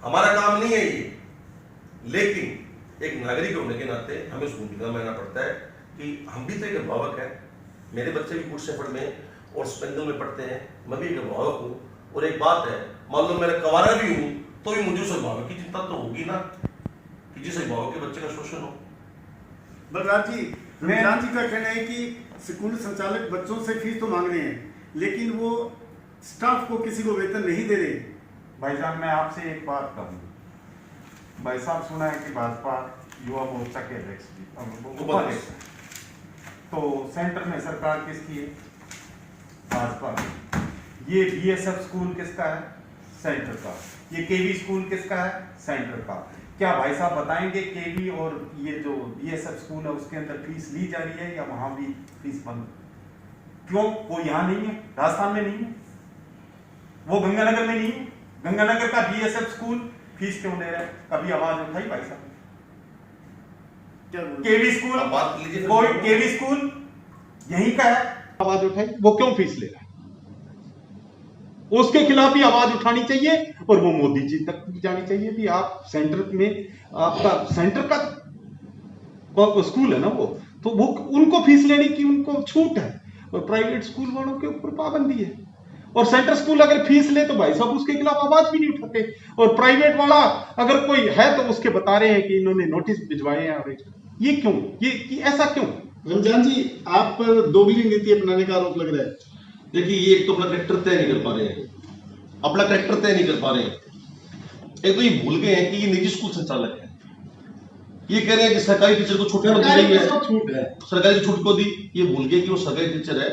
हमारा काम नहीं है ये, लेकिन एक नागरिक होने के नाते हमें उस भूमिका में आना पड़ता है कि हम भी तो एक अभिभावक है। मेरे बच्चे भी गुड शेफर्ड में और स्पेंगल में पढ़ते हैं, मैं भी एक अभिभावक हूँ। और एक बात है, मान लो मैं कवारा भी हूँ तो भी मुझे उस अभिभावक की चिंता तो होगी ना कि जिस अभिभावक के बच्चे का शोषण हो। बलराज जी, रमजान जी का कहना है कि स्कूल संचालक बच्चों से फीस तो मांग रहे हैं, लेकिन वो स्टाफ को किसी को वेतन नहीं दे रहे। भाई साहब मैं आपसे एक बात कहूँ, भाई साहब सुना है कि भाजपा युवा मोर्चा के अध्यक्ष तो सेंटर में सरकार किसकी है? भाजपा की। ये BSF स्कूल किसका है? सेंटर का। ये केवी स्कूल किसका है? सेंटर का। क्या भाई साहब बताएंगे केवी और ये जो BSF स्कूल है उसके अंदर फीस ली जा रही है या वहां भी फीस बंद? क्यों? वो यहाँ नहीं है, राजस्थान में नहीं है, वो गंगानगर में नहीं है। गंगानगर का BSF स्कूल फीस क्यों ले रहा है? कभी आवाज उठाई भाई साहब? केवी स्कूल, कोई केवी स्कूल यहीं का है, आवाज उठाई? वो क्यों फीस ले रहा है? उसके खिलाफ भी आवाज उठानी चाहिए और वो मोदी जी तक भी जानी चाहिए कि आप सेंटर में, आपका सेंटर का स्कूल है ना वो, तो वो उनको फीस लेने की उनको छूट है और प्राइवेट स्कूल वालों के ऊपर पाबंदी है। और सेंटर स्कूल अगर फीस ले तो भाई साहब उसके खिलाफ आवाज भी नहीं उठाते, और प्राइवेट वाला अगर कोई है तो उसके बता रहे हैं कि इन्होंने नोटिस भिजवाए हैं। और ये क्यों? ये ऐसा क्यों? रमजान जी, आप पर दोगली नीति अपनाने का आरोप लग रहा है। देखिए, ये एक तो अपना कैरेक्टर तय नहीं कर पा रहे हैं, अपना कैरेक्टर तय नहीं कर पा रहे हैं। एक तो ये भूल गए हैं कि ये निजी स्कूल संचालक है। ये कह रहे हैं कि सरकारी टीचर को छूट दी गई है, सरकारी छूट को दी। ये भूल गए कि वो सरकारी टीचर है,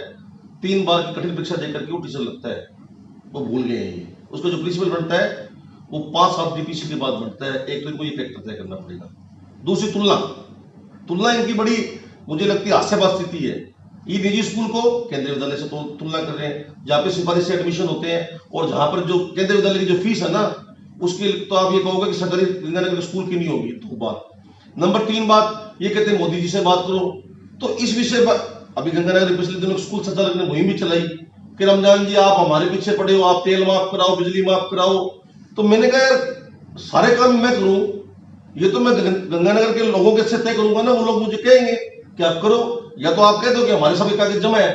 3 बार की कठिन परीक्षा देकर के वो टीचर लगता है, वो भूल गए हैं। ये उसका जो प्रिंसिपल बनता है वो 5 साल DPC के बाद बनता है। एक तो इनको ये कैरेक्टर तय करना पड़ेगा। दूसरी तुलना इनकी बड़ी मुझे लगती है हास्यास्पद स्थिति है। ये निजी स्कूल को केंद्रीय विद्यालय से तुलना कर रहे हैं, जहाँ पे सिफारिश से एडमिशन होते हैं, और जहाँ पर जो केंद्रीय विद्यालय की जो फीस है ना, उसके तो आप ये कहोगे कि सरकारी गंगानगर स्कूल की नहीं होगी। तो बात नंबर 3 बात ये कहते हैं मोदी जी से बात करो। तो इस विषय पर अभी गंगानगर पिछले दिनों स्कूल संचालक ने मुहिम भी चलाई कि रमजान जी आप हमारे पीछे पड़े हो, आप तेल माफ कराओ, बिजली माफ कराओ। तो मैंने कहा यार सारे काम मैं करूं, ये तो मैं गंगानगर के लोगों के से तय करूंगा ना। वो लोग मुझे कहेंगे कि आप करो, या तो आप कह दो कि हमारे सभी कागज जमा है,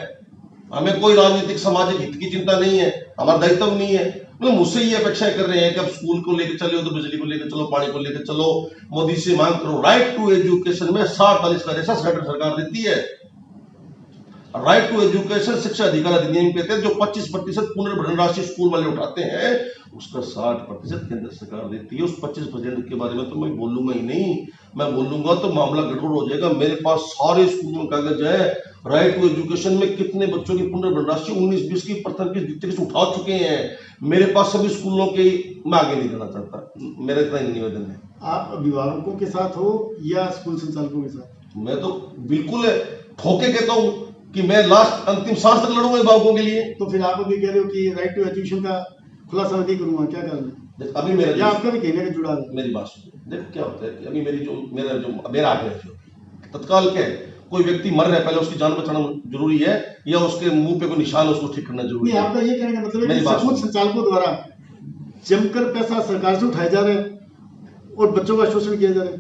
हमें कोई राजनीतिक सामाजिक हित की चिंता नहीं है, हमारा दायित्व नहीं है। मतलब मुझसे ये अपेक्षा कर रहे हैं कि अब स्कूल को लेकर चलो तो बिजली को लेकर चलो, पानी को लेकर चलो, मोदी से मांग करो। राइट टू एजुकेशन में 60-40 का जैसा सरकार देती है। राइट टू एजुकेशन शिक्षा अधिकार अधिनियम के तहत जो 25% पुनर्भरण राशि स्कूल वाले उठाते हैं, उसका 60% केंद्र सरकार देती है। उस 25% के बारे में तो मैं बोलूंगा ही नहीं। मैं बोलूंगा तो मामला गड़बड़ हो जाएगा। मेरे पास सारे स्कूलों में कागज है। राइट टू एजुकेशन में कितने बच्चों की पुनर्भरण राशि 19-20 की प्रथम की द्वितीय की उठा चुके हैं मेरे पास सभी स्कूलों के। मैं आगे नहीं जाना चाहता, मेरा इतना ही निवेदन है। आप अभिभावकों के साथ हो या स्कूल संचालकों के साथ? मैं तो बिल्कुल ठोके कहता हूँ कि मैं लास्ट अंतिम सांस तक लड़ूंगा अभिभावकों के लिए। तो फिर आप अभी कह रहे हो कि राइट टू एजुकेशन का खुलासा नहीं करूंगा, क्या कारण है? अभी मेरा आपका भी कहने का जुड़ा है। मेरी बात सुनो, देखो क्या होता है कि अभी मेरा आग्रह है तत्काल क्या है, कोई व्यक्ति मर रहा है, पहले उसकी जान बचाना जरूरी है या उसके मुंह पे कोई निशान उसको ठीक करना जरूरी है? आपका ये कहने का मतलब है कि स्कूल संचालकों द्वारा जमकर पैसा सरकार से उठाया जा रहा है और बच्चों का शोषण किया जा रहा है।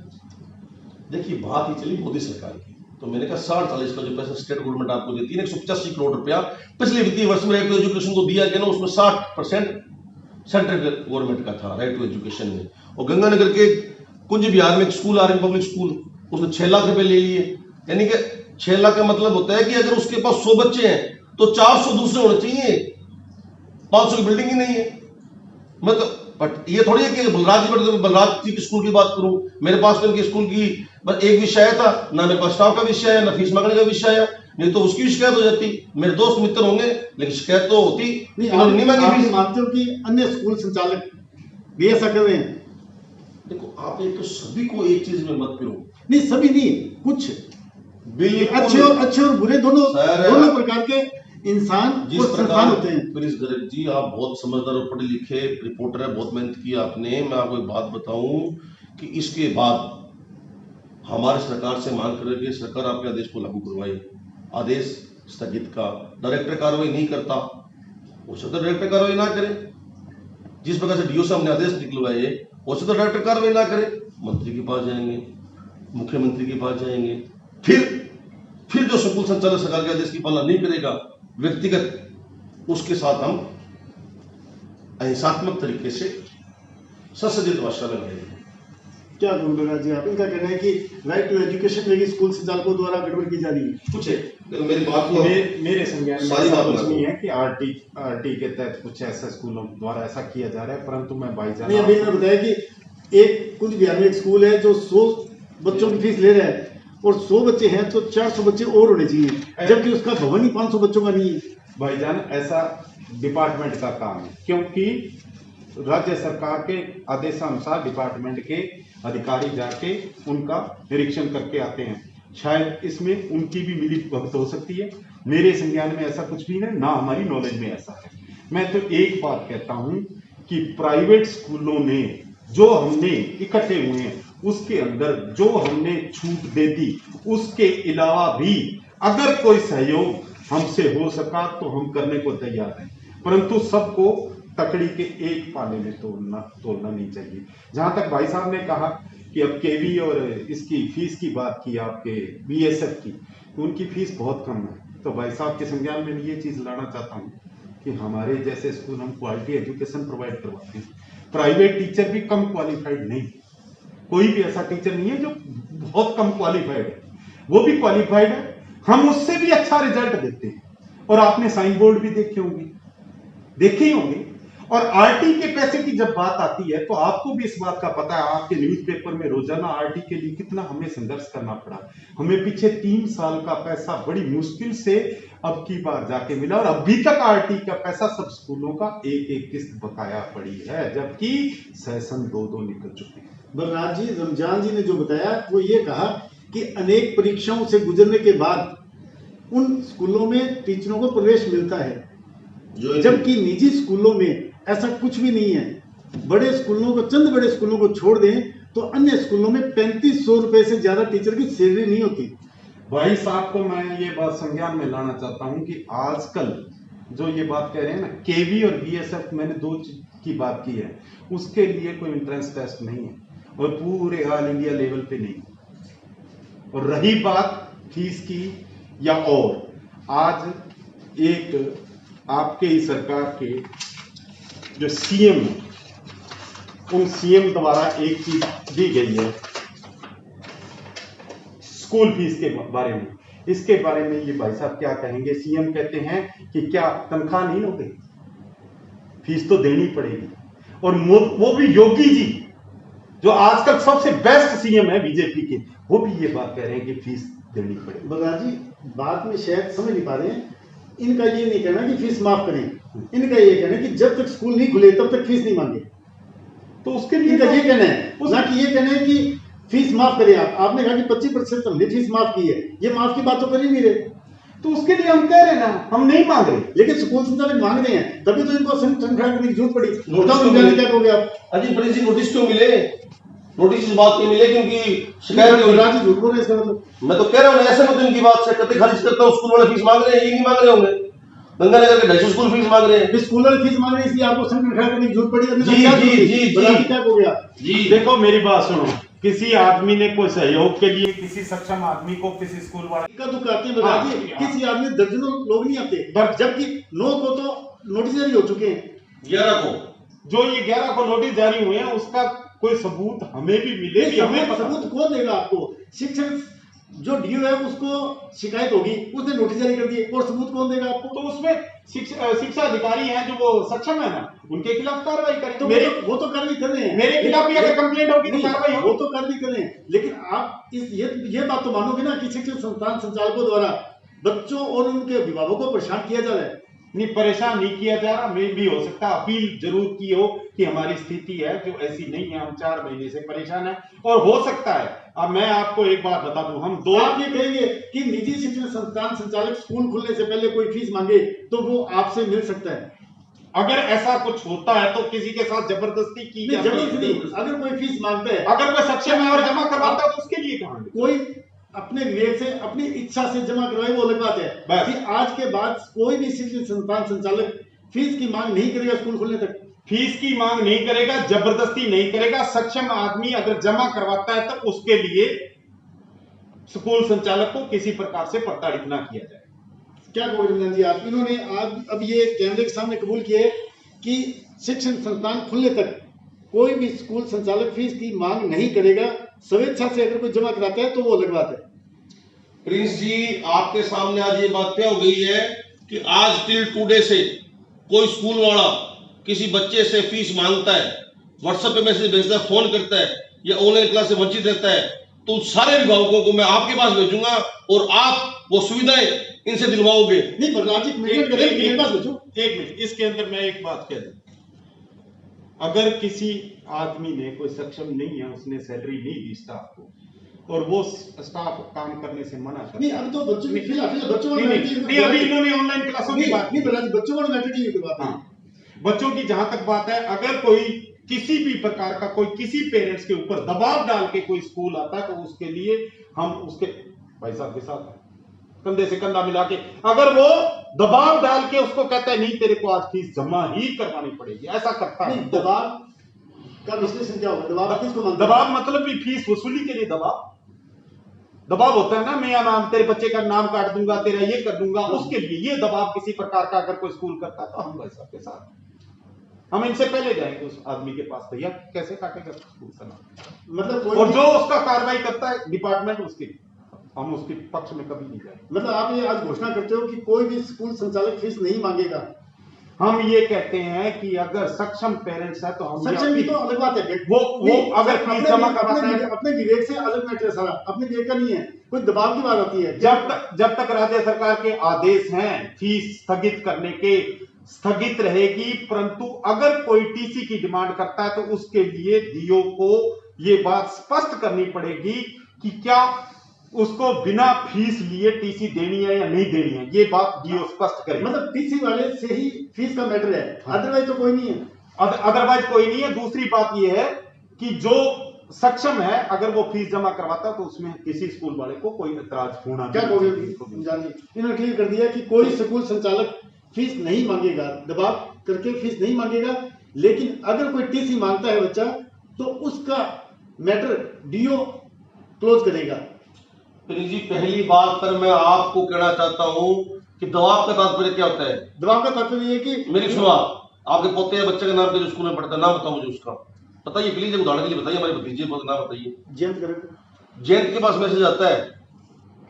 देखिए बात ही चली मोदी सरकार की, तो मैंने कहा 60-40 का जो पैसा स्टेट गवर्नमेंट आपको देती है, 185 करोड़ रुपया पिछले वित्तीय वर्ष में एजुकेशन को दिया गया ना, उसमें 60% सेंट्रल गवर्नमेंट का था, राइट टू एजुकेशन में। और गंगानगर के कुंज बिहार में एक स्कूल आर्यन पब्लिक स्कूल, उसने 6 लाख रुपए ले लिए। यानी कि 6 लाख का मतलब होता है कि अगर उसके पास 100 बच्चे हैं तो 400 दूसरे होने चाहिए, 500 की बिल्डिंग ही नहीं है। मतलब बट ये थोड़ी है कि बलराज जी के स्कूल की बात करूं, मेरे पास तो उनके स्कूल की बस एक विषय था, ना मेरे पास स्टाफ का विषय है, ना फीस मांगने का विषय है, नहीं तो उसकी शिकायत हो जाती। मेरे दोस्त मित्र होंगे लेकिन शिकायत तो होती नहीं मांगी। आप मानते हो कि अन्य स्कूल संचालक भी ऐसा कर रहे हैं? देखो आप एक तो सभी को एक चीज में मत पिरो। नहीं, सभी नहीं, कुछ बिल्कुल अच्छे और बुरे दोनों प्रकार के इंसान जिस और संस्थान होते हैं। प्लीज गर्ग जी, आप बहुत समझदार और पढ़े लिखे रिपोर्टर है, बहुत मेहनत की आपने। मैं आपको एक बात बताऊं कि इसके बाद हमारी सरकार से मांग कर कि सरकार आपके आदेश को लागू करवाए। आदेश स्थगित का डायरेक्टर कार्रवाई नहीं करता, हो सकता है डायरेक्टर कार्रवाई ना करे। जिस प्रकार से डीओ साहब ने आदेश निकलवाए, हो सकता है डायरेक्टर कार्रवाई ना करे, मंत्री के पास जाएंगे, मुख्यमंत्री के पास जाएंगे। फिर जो स्कूल संचालक सरकार के आदेश की पालना नहीं करेगा व्यक्तिगत, उसके साथ हम अहिंसात्मक तरीके से संसदीय भाषा में लड़ेंगे। क्या गुरुप्रसाद जी, आप इनका कहना है कि राइट टू एजुकेशन में भी स्कूल संचालकों द्वारा गड़बड़ की जा रही है? कुछ है, मेरी बात को मेरे संज्ञान में सारी ऐसा बात कुछ नहीं है कि आरटी के तहत कुछ ऐसा स्कूलों द्वारा ऐसा किया जा रहा है, परंतु मैं भाईजान नहीं, अभी इन्होंने बताया कि एक कुछ बिहार में एक स्कूल है जो 100 बच्चों की फीस ले रहा है और 100 बच्चे हैं तो 400 बच्चे और होने चाहिए, जबकि उसका भवन ही 500 बच्चों का नहीं है। भाईजान ऐसा डिपार्टमेंट का काम है, क्योंकि राज्य सरकार के आदेशानुसार डिपार्टमेंट के अधिकारी जाके उनका निरीक्षण करके आते हैं। शायद इसमें उनकी भी मिली भगत हो सकती है, मेरे संज्ञान में ऐसा कुछ भी नहीं, ना हमारी नॉलेज में ऐसा है। मैं तो एक बात कहता हूं कि प्राइवेट स्कूलों ने जो हमने इकट्ठे हुए हैं उसके अंदर जो हमने छूट दे दी, उसके अलावा भी अगर कोई सहयोग हमसे हो सका तो हम करने को तैयार हैं, परंतु सबको तकड़ी के एक पाले में तोड़ना नहीं चाहिए। जहां तक भाई साहब ने कहा कि अब केवी और इसकी फीस की बात की आपके बीएसएफ की, तो उनकी फीस बहुत कम है। तो भाई साहब के संज्ञान में ये चीज लाना चाहता हूँ कि हमारे जैसे स्कूल हम क्वालिटी एजुकेशन प्रोवाइड करवाते हैं। प्राइवेट टीचर भी कम क्वालिफाइड नहीं, कोई भी ऐसा टीचर नहीं है जो बहुत कम क्वालिफाइड है, वो भी क्वालिफाइड है, हम उससे भी अच्छा रिजल्ट देते हैं। और आपने साइन बोर्ड भी देखे ही होंगे। और आरटी के पैसे की जब बात आती है तो आपको भी इस बात का पता है, आपके न्यूज़पेपर में रोजाना आरटी के लिए कितना हमें संघर्ष करना पड़ा। हमें पीछे 3 साल का पैसा बड़ी मुश्किल से अब की बार जाके मिला, और अभी तक आरटी का पैसा सब स्कूलों का एक किस्त बकाया पड़ी है, जबकि सेशन 2 निकल चुके हैं। बलराज जी, रमजान जी ने जो बताया वो ये कहा कि अनेक परीक्षाओं से गुजरने के बाद उन स्कूलों में टीचरों को प्रवेश मिलता है, जबकि निजी स्कूलों में ऐसा कुछ भी नहीं है। बड़े स्कूलों को, चंद बड़े स्कूलों को छोड़ दें तो अन्य स्कूलों में 3500 रुपए से ज्यादा टीचर की सैलरी नहीं होती। भाई साहब को मैं ये बात संज्ञान में लाना चाहता हूं कि आजकल जो ये बात कह रहे हैं ना, केवी और बीएसएफ, मैंने 2 की बात की है, उसके लिए कोई एंट्रेंस टेस्ट नहीं है और पूरे ऑल इंडिया लेवल पे नहीं। और रही बात फीस की या और, आज एक आपके ही सरकार के जो सीएम है, उन सीएम द्वारा एक चीज दी गई है स्कूल फीस के बारे में। इसके बारे में ये भाई साहब क्या कहेंगे? सीएम कहते हैं कि क्या तनख्वाह नहीं लोगे, फीस तो देनी पड़ेगी। और वो भी योगी जी जो आजकल सबसे बेस्ट सीएम है बीजेपी के, वो भी ये बात कह रहे हैं कि फीस देनी पड़ेगी। बलराज जी, बात में शायद समझ नहीं पा रहे हैं। इनका ये नहीं कहना कि फीस माफ करें, इनका ये कहना है कि जब तक स्कूल नहीं खुले तब तक फीस नहीं मांगे। तो उसके लिए इनका ये कहना है, ना कि ये कहना है कि फीस माफ करें। आपने कहा कि 25% हमने फीस माफ की है, ये माफ की बात तो कर ही नहीं रहे। तो उसके लिए हम कह रहे हैं ना, हम नहीं मांग रहे, लेकिन स्कूल संचालक मांग रहे हैं, तभी तो इनको संख्या करने की जरूरत पड़ी। क्या कहोगे आप? अजी बड़ी सी नोटिस क्यों मिले? नोटिस इस बात के मिले क्योंकि शिकायत झूठ बोल रहे, इसका मतलब मैं तो कह रहा हूँ ऐसे मत इनकी बात से कभी खारिज करता हूँ। स्कूल वाले फीस मांग रहे हैं, ये नहीं मांग रहे होंगे, गंगानगर के 250 स्कूल फीस मांग रहे हैं। स्कूल वाले फीस मांग रहे हैं, इसलिए आपको संख्या करने की जरूरत पड़ी। जी क्या हो गया जी, देखो मेरी बात सुनो, किसी आदमी ने कोई सहयोग के लिए किसी सक्षम आदमी को किसी स्कूल वाले का दुख आते हैं, किसी आदमी दर्जनों लोग नहीं आते, जबकि 9 को तो नोटिस जारी हो चुके हैं। 11 को जो ये 11 को नोटिस जारी हुए हैं उसका कोई सबूत हमें भी मिले कि हमें पता। सबूत कौन देगा आपको? शिक्षक जो डीओ है उसको शिकायत होगी, उसने नोटिस जारी कर दिए, और सबूत कौन देगा आपको? तो उसमें शिक्षा अधिकारी हैं जो वो सक्षम है ना, उनके खिलाफ कार्रवाई करें। तो मेरे वो तो कार्रवाई कर रहे हैं, मेरे खिलाफ भी अगर कंप्लेंट होगी तो कार्रवाई वो होगी। तो कार्रवाई कर रहे हैं, लेकिन आप ये बात तो मानोगे ना कि शिक्षण संस्थान संचालकों द्वारा बच्चों और उनके अभिभावकों को परेशान किया जा रहा है? नहीं, परेशान नहीं किया जा रहा। मैं भी हो सकता अपील जरूर की हो कि हमारी स्थिति है जो ऐसी नहीं है, हम 4 महीने से परेशान हैं, और हो सकता है। अब मैं आपको एक बात बता दूं, हम दो आप ये कहेंगे कि निजी शिक्षण संस्थान संचालक स्कूल खुलने से पहले कोई फीस मांगे तो वो आपसे मिल सकता है? अगर ऐसा कुछ होता है तो किसी के साथ जबरदस्ती की जाती है। जबरदस्ती नहीं, अगर कोई फीस मांगता है, अगर कोई सक्षम है और जमा करवाता है तो उसके लिए कहां? कोई अपने विवेक से अपनी इच्छा से जमा करवाए वो अलग बात है। बस। कि आज के बाद कोई भी शिक्षण संस्थान संचालक फीस की मांग नहीं करेगा स्कूल खुलने तक। फीस की मांग नहीं करेगा, जबरदस्ती नहीं करेगा। सक्षम आदमी अगर जमा करवाता है तो उसके लिए स्कूल संचालक को किसी प्रकार से प्रताड़ित ना किया जाए। क्या कहोगे रमजान जी आप? इन्होंने आज अब ये कैमरे के सामने कबूल किए कि शिक्षण संस्थान खुलने तक कोई भी स्कूल संचालक फीस की मांग नहीं करेगा, स्वेच्छा से अगर कोई जमा कराता है तो वो अलग बात है। प्रिंस जी, आपके सामने आज ये बात तय हो गई है कि आज टिल टुडे से कोई स्कूल वाला किसी बच्चे से फीस मांगता है, व्हाट्सएप पे मैसेज भेजता है, फोन करता है या ऑनलाइन क्लास से वंचित रहता है, तो उन सारे अभिभावकों को मैं आपके पास भेजूंगा और आप वो सुविधाएं इनसे दिलवाओगे। नहीं प्रहलाद जी, एक मिनट, इसके अंदर मैं एक बात कह दूं, अगर किसी आदमी ने, कोई सक्षम नहीं है, उसने सैलरी नहीं दी स्टाफ को और वो स्टाफ काम करने से मना कर, नहीं अब तो बच्चों की फिलहाल बच्चों नहीं, अभी इन्होंने ऑनलाइन क्लासों की बात नहीं प्रहलाद जी, बच्चों को मैटर की बात है। बच्चों की जहां तक बात है, अगर कोई किसी भी प्रकार का कोई किसी पेरेंट्स के ऊपर दबाव डाल के कोई स्कूल आता है तो उसके लिए हम उसके भाई साहब के साथ कंधे से कंधा मिला के, अगर वो दबाव डाल के उसको कहता है नहीं तेरे को आज फीस जमा ही करवानी पड़ेगी, ऐसा करता है। दबाव का विश्लेषण क्या होगा? दबाव किसको मानते हैं? दबाव मतलब भी फीस वसूली के लिए दबाव होता है ना, मैं नाम तेरे बच्चे का नाम काट दूंगा, तेरा ये कर दूंगा, उसके लिए ये दबाव किसी प्रकार का अगर कोई स्कूल करता है तो हम भाई साहब के साथ, हम इनसे पहले जाएंगे उस आदमी के पास, भैया कैसे काटेगा स्कूल का नाम, मतलब और जो उसका कार्रवाई करता है डिपार्टमेंट, उसकी हम उसके पक्ष में कभी नहीं जाएंगे। मतलब आप ये आज घोषणा करते हो कि कोई भी स्कूल संचालक फीस नहीं मांगेगा? हम ये कहते हैं कि अगर सक्षम पेरेंट्स है तो हम सक्षम की तो अलग बात है, वो अगर फीस जमा करवाता है, अपने विवेक से अलग मैटर है सारा, अपने विवेक का नहीं है, कोई दबाव की बात आती है। जब तक राज्य सरकार के आदेश हैं फीस स्थगित करने के, स्थगित रहेगी, परंतु अगर कोई टीसी की डिमांड करता है तो उसके लिए डीओ को ये बात स्पष्ट करनी पड़ेगी कि क्या उसको बिना फीस लिए टीसी देनी है या नहीं देनी है, ये बात डीओ स्पष्ट करे। मतलब टीसी वाले से ही फीस का मैटर है, अदरवाइज तो कोई नहीं है। अदरवाइज कोई नहीं है। दूसरी बात ये है कि जो सक्षम है अगर वो फीस जमा करवाता है तो उसमें किसी स्कूल वाले को कोई एतराज होना क्या कहोगे? इन्होंने क्लियर कर दिया कि कोई स्कूल संचालक फीस नहीं मांगेगा, दबाव करके फीस नहीं मांगेगा, लेकिन अगर कोई टीसी मांगता है बच्चा तो उसका मैटर डीओ क्लोज करेगा। प्रिंस जी, पहली बात पर मैं आपको कहना चाहता हूं कि दबाव का तात्पर्य क्या होता है? दबाव का तात्पर्य ये कि मेरी सुनो, आपके पोते या बच्चे का नाम जो स्कूल में पढ़ता है, नाम बताओ मुझे उसका, बताइए प्लीज, एक उदाहरण के लिए बताइए, हमारे भतीजे का नाम बताइए। जयंत के पास मैसेज आता है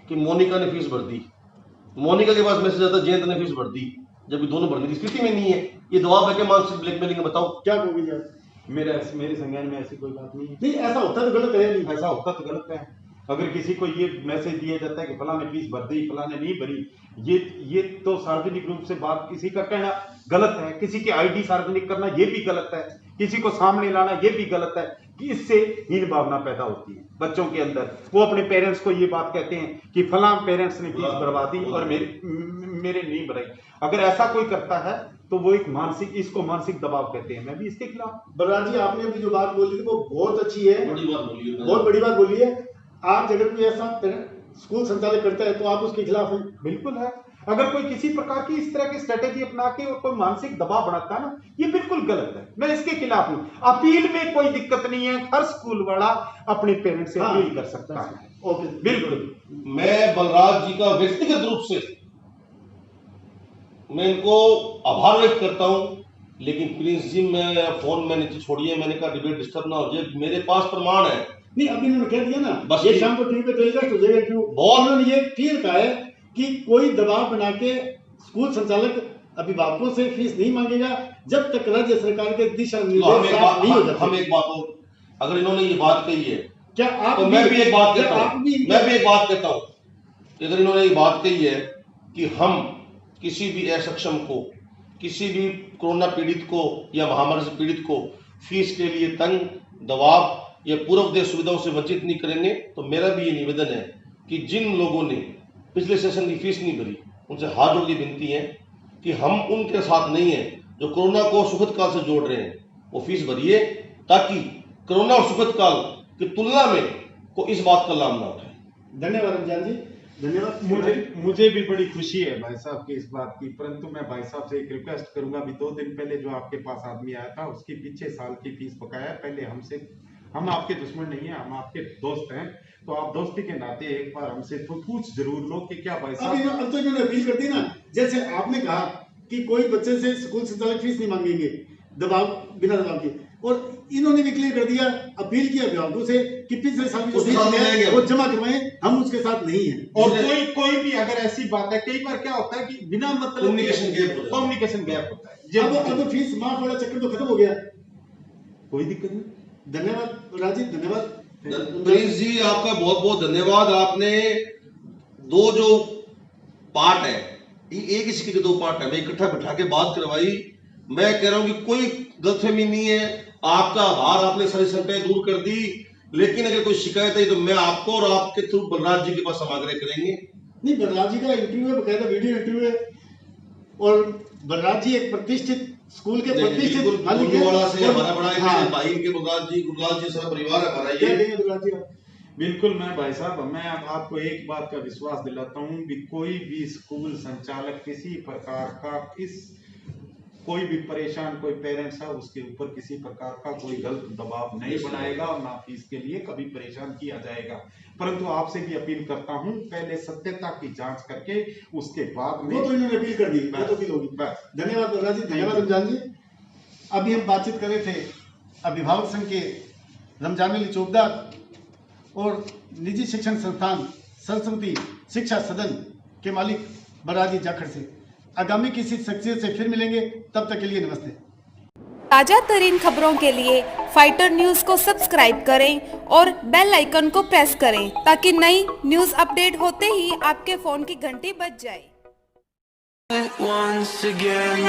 कि मोनिका ने फीस भर दी, मोनिका के पास मैसेज आता है जयंत ने फीस भर दी, जबकि दोनों भरने की स्थिति में नहीं है। ये दबाव है क्या? मानसिक ब्लैकमेलिंग? बताओ क्या कहोगे आप? मेरे संज्ञान में ऐसी कोई बात नहीं है। नहीं, ऐसा होता तो गलत है। नहीं, ऐसा होता तो गलत है। अगर किसी को ये मैसेज दिया जाता है कि फलाने फीस भर दी, फलाने नहीं भरी, ये तो सार्वजनिक रूप से बात किसी का कहना गलत है, किसी की आईडी सार्वजनिक करना ये भी गलत है, किसी को सामने लाना ये भी गलत है, कि इससे हीन भावना पैदा होती है बच्चों के अंदर। वो अपने पेरेंट्स को ये बात कहते हैं कि फलां पेरेंट्स ने फीस भरवा दी और मेरे नहीं भराई। अगर ऐसा कोई करता है तो वो एक मानसिक, इसको मानसिक दबाव कहते हैं। मैं भी इसके खिलाफ। बलराज जी, आपने अभी जो बात बोली थी वो बहुत अच्छी है, बड़ी बात बोली है, बहुत बड़ी बात बोली है। आज अगर कोई ऐसा स्कूल संचालक करता है तो आप उसके खिलाफ हैं? बिल्कुल है। अगर कोई किसी प्रकार की इस तरह की स्ट्रेटेजी अपना के और कोई मानसिक दबाव बनाता है ना, ये बिल्कुल गलत है, मैं इसके खिलाफ हूं। अपील में कोई दिक्कत नहीं है, हर स्कूल वाला अपने पेरेंट्स से अपील कर सकता है। ओके, बिल्कुल। मैं बलराज जी का व्यक्तिगत रूप से मैं इनको आभार व्यक्त करता हूं लेकिन प्रिंस जी मैं फोन में नीचे छोड़िए, मैंने कहा डिबेट डिस्टर्ब ना हो जाए, मेरे पास प्रमाण है। नहीं, अभी इन्होंने कह दिया ना, बस ये ये- शाम को टीवी पे टेलीकास्ट हो जाएगा क्यों। बहुत- उन्होंने ये क्लियर कहा है कि कोई दबाव बना के स्कूल संचालक अभिभावकों से फीस नहीं मांगेगा जब तक राज्य सरकार के दिशा तो निर्देश साफ नहीं हो जाते। हम एक बात और, अगर इन्होंने ये बात कही है क्या आप तो मैं भी एक बात क्या कहता आप हूँ, भी मैं भी एक बात कहता हूँ, अगर इन्होंने ये बात कही है कि हम किसी भी असक्षम को, किसी भी कोरोना पीड़ित को या महामारी से पीड़ित को फीस के लिए तंग, दबाव या पूर्व देश सुविधाओं से वंचित नहीं करेंगे, तो मेरा भी ये निवेदन है कि जिन लोगों ने पिछले सेशन की फीस नहीं भरी, उनसे हाथ जोड़ के विनती है कि हम उनके साथ नहीं है जो कोरोना को सुखद काल से जोड़ रहे हैं, वो फीस भरिए, ताकि कोरोना और सुखद काल की तुलना में कोई इस बात का लाभ ना उठाए। धन्यवाद रमजान जी, धन्यवाद। मुझे भी बड़ी खुशी है भाई साहब की इस बात की, परंतु मैं भाई साहब से एक रिक्वेस्ट करूंगा। अभी 2 दिन पहले जो आपके पास आदमी आया था, उसकी पीछे साल की फीस बकाया है। पहले हमसे, हम आपके दुश्मन नहीं है, हम आपके दोस्त हैं, तो आप दोस्ती के नाते एक बार हमसे तो पूछ जरूर लो कि क्या भाई साहब। अब तो इन्होंने अपील कर दी ना, जैसे आपने कहा कि कोई बच्चे से स्कूल संचालक फीस नहीं मांगेंगे दबाव, बिना दबाव के, और इन्होंने भी क्लियर कर दिया, अपील किया अभिभावकों से कि पिछले साल की जो फीस है वो जमा करवाएं, हम उसके साथ नहीं है। और कोई भी अगर ऐसी बात है, कई बार क्या होता है कि बिना मतलब कम्युनिकेशन गैप होता है। अब फीस माफ वाला चक्कर तो खत्म हो गया, कोई दिक्कत नहीं। धन्यवाद राजीव, धन्यवाद प्रिंस जी, आपका बहुत बहुत धन्यवाद। आपने दो जो पार्ट है, एक ही सिक्के के 2 पार्ट है, मैं इकट्ठा बिठा के बात करवाई। मैं कह रहा हूं कि कोई गलतफहमी नहीं है, आपका आभार, आपने सारी शंकाएं दूर कर दी। लेकिन अगर कोई शिकायत है तो मैं आपको और आपके थ्रू बलराज जी के पास हम आग्रह करेंगे। नहीं, बलराज जी का इंटरव्यू है, बकायदा वीडियो इंटरव्यू है, और बलराज जी एक प्रतिष्ठित स्कूल के प्रतिष्ठित मालिक हैं। वाला से हमारा बड़ा एक हाँ। भाई के गुरलाल जी सारा परिवार है हमारा क्या ये। कहेंगे बलराज जी आप? बिल्कुल, मैं भाई साहब, मैं अब आपको एक बात का विश्वास दिलाता हूं कि कोई भी स्कूल संचालक किसी प्रकार का कोई भी परेशान कोई पेरेंट्स है, उसके ऊपर किसी प्रकार का कोई गलत दबाव नहीं बनाएगा और ना फीस के लिए कभी परेशान किया जाएगा। परंतु आपसे भी अपील करता हूं, पहले सत्यता की जांच करके उसके बाद में। वो तो इन्होंने अपील कर दी, वो तो अपील होगी। धन्यवाद बलराज जी, धन्यवाद रमजान जी। अभी हम बातचीत कर रहे थे अभिभावक संघ के रमजान अली चौबदार और निजी शिक्षण संस्थान सरस्वती शिक्षा सदन के मालिक बलराज जी जाखड़ से। आगामी किसी शख्सियत से फिर मिलेंगे, तब तक के लिए नमस्ते। ताजा तरीन खबरों के लिए फाइटर न्यूज को सब्सक्राइब करें और बेल आइकन को प्रेस करें ताकि नई न्यूज अपडेट होते ही आपके फोन की घंटी बज जाए। Once again